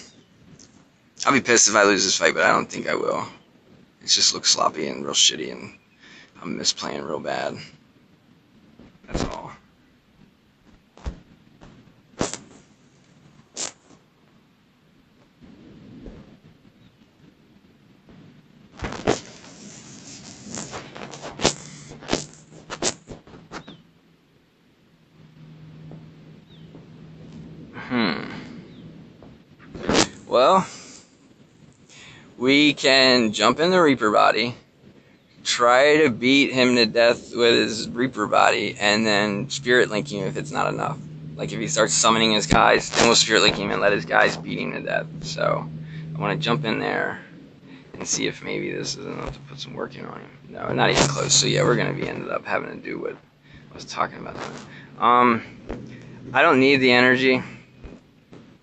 be pissed if I lose this fight, but I don't think I will. It just looks sloppy and real shitty, and I'm misplaying real bad. That's all. Well, we can jump in the Reaper body, try to beat him to death with his Reaper body, and then Spirit Link him if it's not enough. Like, if he starts summoning his guys, then we'll Spirit Link him and let his guys beat him to death. So, I want to jump in there and see if maybe this is enough to put some work in on him. No, not even close. So, yeah, we're going to be ended up having to do what I was talking about. I don't need the energy.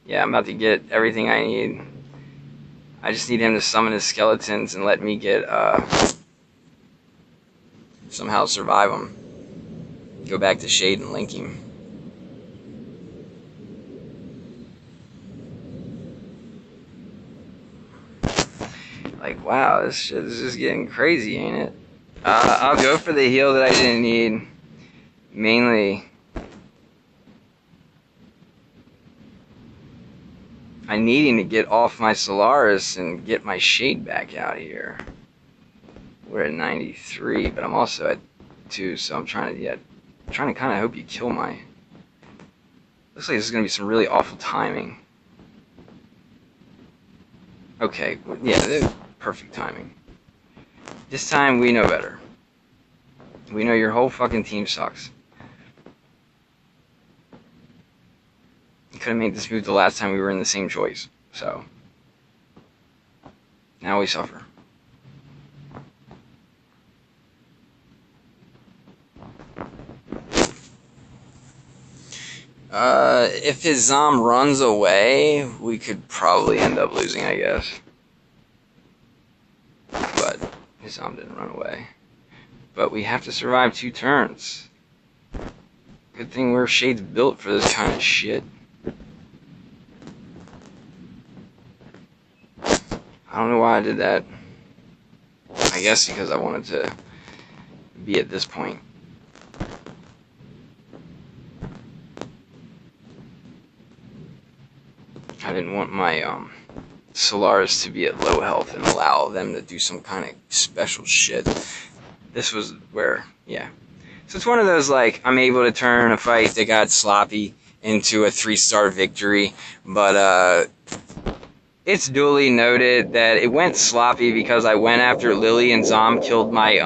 Yeah, I'm about to get everything I need. I just need him to summon his skeletons and let me get, somehow survive him. Go back to Shade and link him. Like, wow, this shit is just getting crazy, ain't it? I'll go for the heal that I didn't need. Mainly, I'm needing to get off my Solaris and get my Shade back out here. We're at 93, but I'm also at 2, so I'm trying to kind of hope you kill my... Looks like this is going to be some really awful timing. Okay, yeah, perfect timing. This time we know better. We know your whole fucking team sucks. Could have made this move the last time we were in the same choice. So, now we suffer. If his Zom runs away, we could probably end up losing, I guess. But his Zom didn't run away. But we have to survive 2 turns. Good thing we're Shade's built for this kind of shit. I don't know why I did that. I guess because I wanted to be at this point. I didn't want my Solaris to be at low health and allow them to do some kind of special shit. This was where, yeah. So it's one of those, like, I'm able to turn a fight that got sloppy into a 3-star victory, but it's duly noted that it went sloppy because I went after Lily and Zom killed my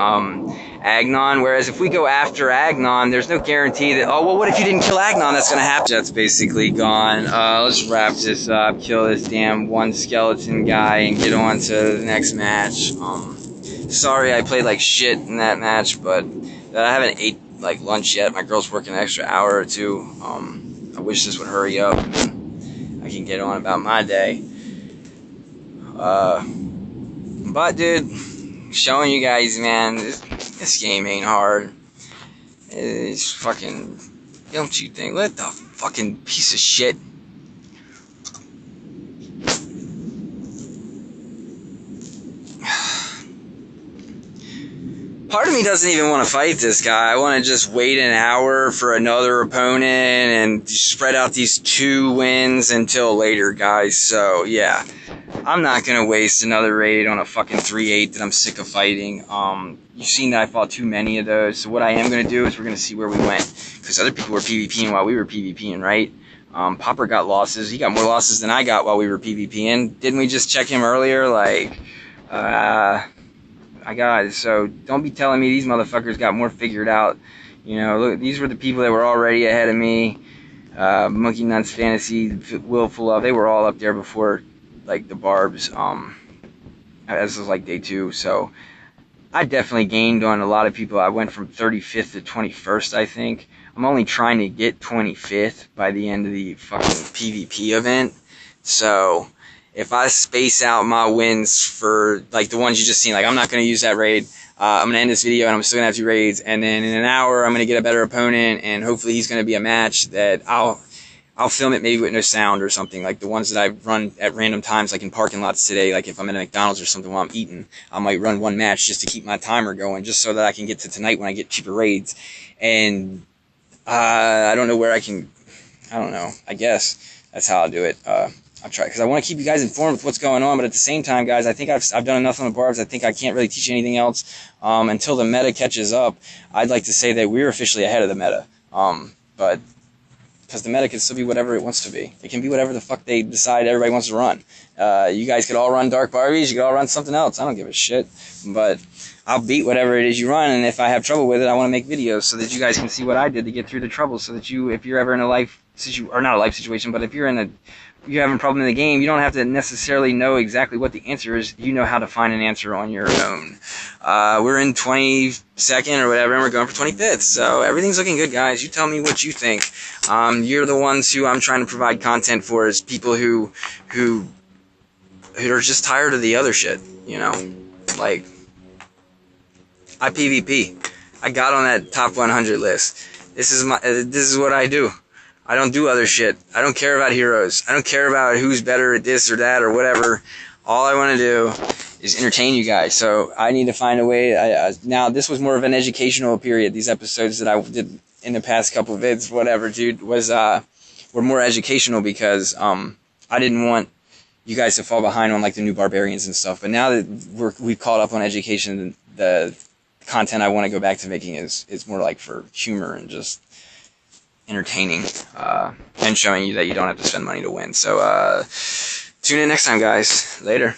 Agnon, whereas if we go after Agnon, there's no guarantee that, oh, well, what if you didn't kill Agnon? That's going to happen. Jet's basically gone. Let's wrap this up, kill this damn one skeleton guy, and get on to the next match. Sorry I played like shit in that match, but I haven't ate like lunch yet. My girl's working an extra hour or two. I wish this would hurry up and I can get on about my day. But dude, showing you guys, man, this game ain't hard. It's fucking, don't you think? What the fucking piece of shit. Part of me doesn't even want to fight this guy. I want to just wait an hour for another opponent and spread out these 2 wins until later, guys. So, yeah. I'm not going to waste another raid on a fucking 3-8 that I'm sick of fighting. You've seen that I fought too many of those. So what I am going to do is we're going to see where we went. Because other people were PvPing while we were PvPing, right? Popper got losses. He got more losses than I got while we were PvPing. Didn't we just check him earlier? Like, I got it. So don't be telling me these motherfuckers got more figured out. You know, look, these were the people that were already ahead of me. Monkey Nuts Fantasy, Willful Love, they were all up there before, like, the Barbs. This was like day 2, so I definitely gained on a lot of people. I went from 35th to 21st, I think. I'm only trying to get 25th by the end of the fucking PvP event. So if I space out my wins for, like, the ones you just seen, like, I'm not going to use that raid. I'm going to end this video, and I'm still going to have 2 raids. And then in an hour, I'm going to get a better opponent, and hopefully he's going to be a match that I'll film it maybe with no sound or something. Like the ones that I've run at random times, like in parking lots today, like if I'm at a McDonald's or something while I'm eating, I might run one match just to keep my timer going, just so that I can get to tonight when I get cheaper raids. And I don't know where I can, I don't know, I guess that's how I'll do it. I'll try, because I want to keep you guys informed with what's going on, but at the same time, guys, I think I've done enough on the Barbs. I think I can't really teach you anything else until the meta catches up. I'd like to say that we're officially ahead of the meta, but because the meta can still be whatever it wants to be. It can be whatever the fuck they decide everybody wants to run. You guys could all run Dark Barbies, you could all run something else. I don't give a shit, but I'll beat whatever it is you run, and if I have trouble with it, I want to make videos so that you guys can see what I did to get through the trouble, so that you, if you're ever in a life situation, or not a life situation, but if you're having a problem in the game, you don't have to necessarily know exactly what the answer is. You know how to find an answer on your own. We're in 22nd or whatever, and we're going for 25th. So everything's looking good, guys. You tell me what you think. You're the ones who I'm trying to provide content for, is people who are just tired of the other shit. You know, like I PvP. I got on that top 100 list. This is what I do. I don't do other shit. I don't care about heroes. I don't care about who's better at this or that or whatever. All I want to do is entertain you guys. So I need to find a way. Now, this was more of an educational period. These episodes that I did in the past couple of vids, whatever, dude, were more educational because I didn't want you guys to fall behind on, like, the new barbarians and stuff. But now that we've caught up on education, the content I want to go back to making is more like for humor and just entertaining, and showing you that you don't have to spend money to win. So, tune in next time, guys. Later.